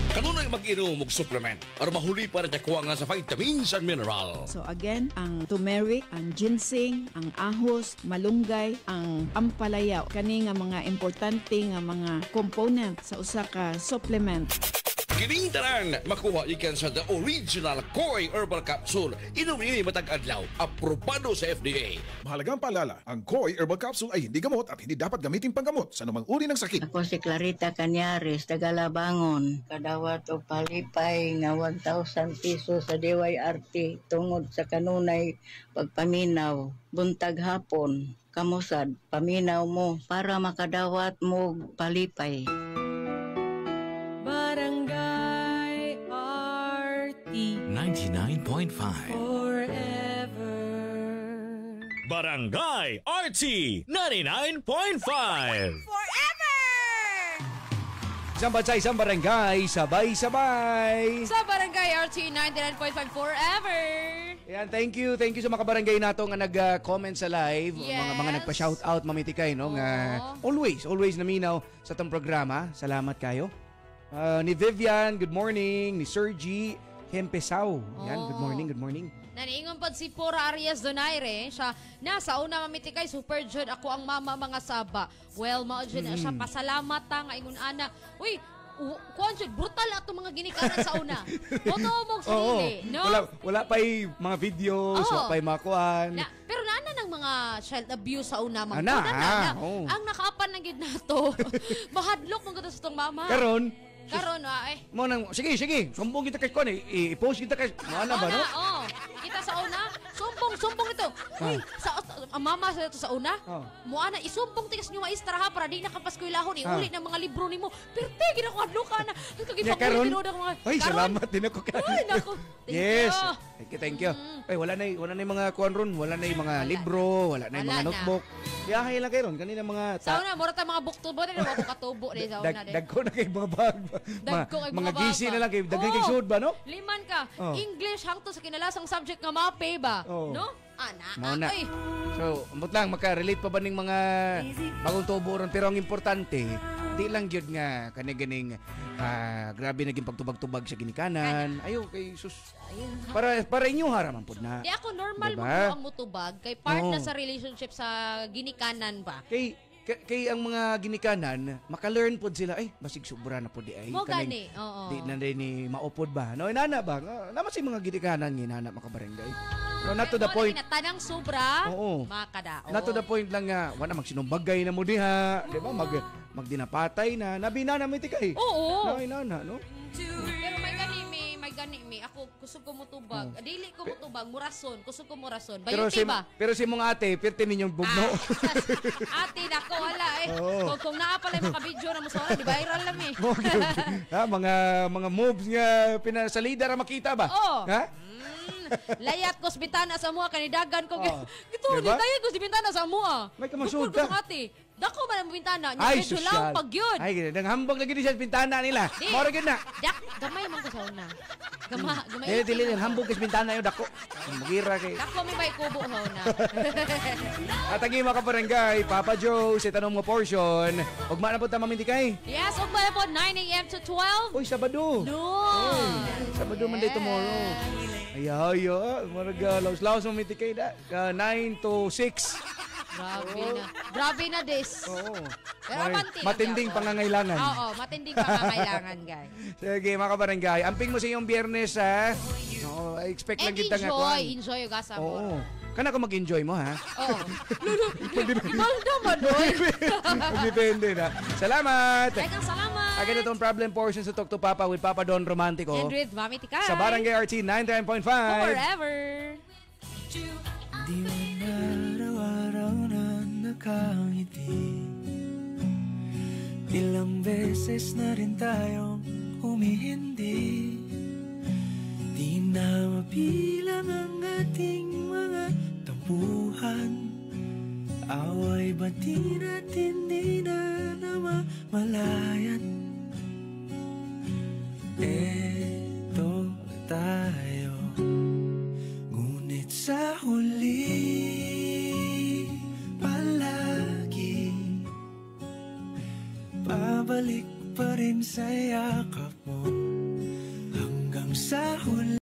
Kanunay mag-inom og supplement para mahuli para nakuha nga sa vitamins and mineral. So again, ang turmeric, ang ginseng, ang ahos, malunggay, ang ampalaya, kani nga mga importante nga mga component sa usa ka supplement. Kining tanan makuha ikan sa the original Koi Herbal Capsule. Inom ini matag adlaw. Aprobado sa FDA. Mahalagang paalala, ang Koi Herbal Capsule ay hindi gamot at hindi dapat gamitin panggamot sa anumang uri ng sakit. Ako si Clarita Canyares, Tagalabangon. Kadawat o palipay nga 1,000 pesos sa DYRT tungod sa kanunay pagpaminaw. Buntag hapon, kamusad, paminaw mo para makadawat mo palipay. Barangay RT 99.5. Forever. Barangay RT 99.5. Forever! Isang bansa, isang barangay, sabay-sabay. Sa Barangay RT 99.5 forever. Yan, thank you sa mga barangay nato nga nag-comment sa live. Yes. Mga nagpa-shoutout, mamitikay, no? Nga, always naminaw sa tong programa. Salamat kayo. Ni Vivian, good morning. Ni Sergi Hempesaw. Yan, good morning. Naniingon pa si Pora Arias Donaire, siya nasa una mamitikay super jud ako ang mama mga saba. Well, mao jud na siya pasalamat ta nga ingon ana. Uy, kuan jud brutal ato mga ginikanan sa una. Totoo mo sarili, no? Wala pa mga videos, wala pa mga kuan. Pero naana ng mga child abuse sa una mga na. Ang nakaapan na gid nato. Mahadlok man gud sa tong mama. Karon Mo nang sige. Sumbong kita kay kuan i-post kita kay ano ba no? Kita sa una, sumbong ito. Uy, ang mama sa ito sa una, muana isumbong tigas niyo maestra ha para di nakapaskuyilahon iuli ng mga libro nimo. Perte gid ako adluka na. Kagipakuli tinuod ako mga. Ay, salamat din ako kay. Ay, nako. Yes. Thank you. Ay, wala na mga kuan ron, wala na mga libro, wala na mga notebook. Biyahe lang kayo ron kanina mga sa una mura ta mga buktubo din ako katubo din sa una din. Dagko na kay mga bag. Mga gisi na lang kay daghan kay sud ba no? Liman ka. English hangtod sa kinalasang subject nga mape ba? No? Ana. So, ambot lang maka-relate pa ba ning mga bagong tubo ron pero ang importante di lang gyud nga kani ganing grabe naging pagtubag-tubag sa ginikanan. Ayo kay sus. Para inyo haraman pud na. Di ako normal mo ang mutubag kay part na sa relationship sa ginikanan ba. Kay ang mga ginikanan, maka-learn pod sila, basig sobra na pod di ay. Mo gani, Di na ni maupod ba? No, inana ba? Naman si mga ginikanan inana makabarangay. So, not to the point. Tanang sobra, makadaot. Not to the point lang nga, wala magsinumbagay na mo diha, di ba? Magdinapatay na, nabina na may tikay. Oo. Inana, no? Pero may gani mi ako kusog ko mutubag. Dili ko mutubag, murason, kusog ko murason. Bayuti ba? Pero si mong ate, pirti ninyong bugno. Ate nako wala Kung naa pala yung video na mo sa di viral lang mga moves nga pinasalida ra makita ba? Ha? Layat ko sa bintana sa mga kanidagan ko. Ito, layat ko sa bintana sa mga. May kamasud ka. Dako man ang bintana. Ay, medyo lang pag yun. Ay, nanghambog lagi din sa bintana nila. Mora gid na. Gamay man ko sa una. Gamay. Dili hambog sa bintana yung dako. Magira kay. Dako may bay kubo sa una. At ang mga kabarangay, Papa Joe, si tanong mo portion. Ugma na po ta mamindikay. Yes, ugma na po 9 a.m. to 12. Uy, Sabado. No. Sabado man day tomorrow. Ayaw. Marag laos mamindikay da. 9 to 6. Grabe na this. Matinding pangangailangan. Oo, matinding pangangailangan, guys. Sige, mga kabarangay. Amping mo sa iyong Biyernes, ha? Oo, expect lang kita nga. Enjoy yung gasa mo. Oo. Kana ka mag-enjoy mo, ha? Oo. Ibal naman, doy. Depende na. Salamat. Dagang salamat. Again, itong problem portion sa Talk to Papa with Papa Don Romantico. And with Mami Tikay. Sa Barangay RT 99.5. Forever. Di man araw-araw na nakangiti. Ilang beses na rin tayong humihindi. Di na mabilang ang ating mga tampuhan. Away ba't di natin di na namamalayan? Eto tayo, ngunit sa huli palagi pabalik pa rin sa yakap mo hanggang sa huli.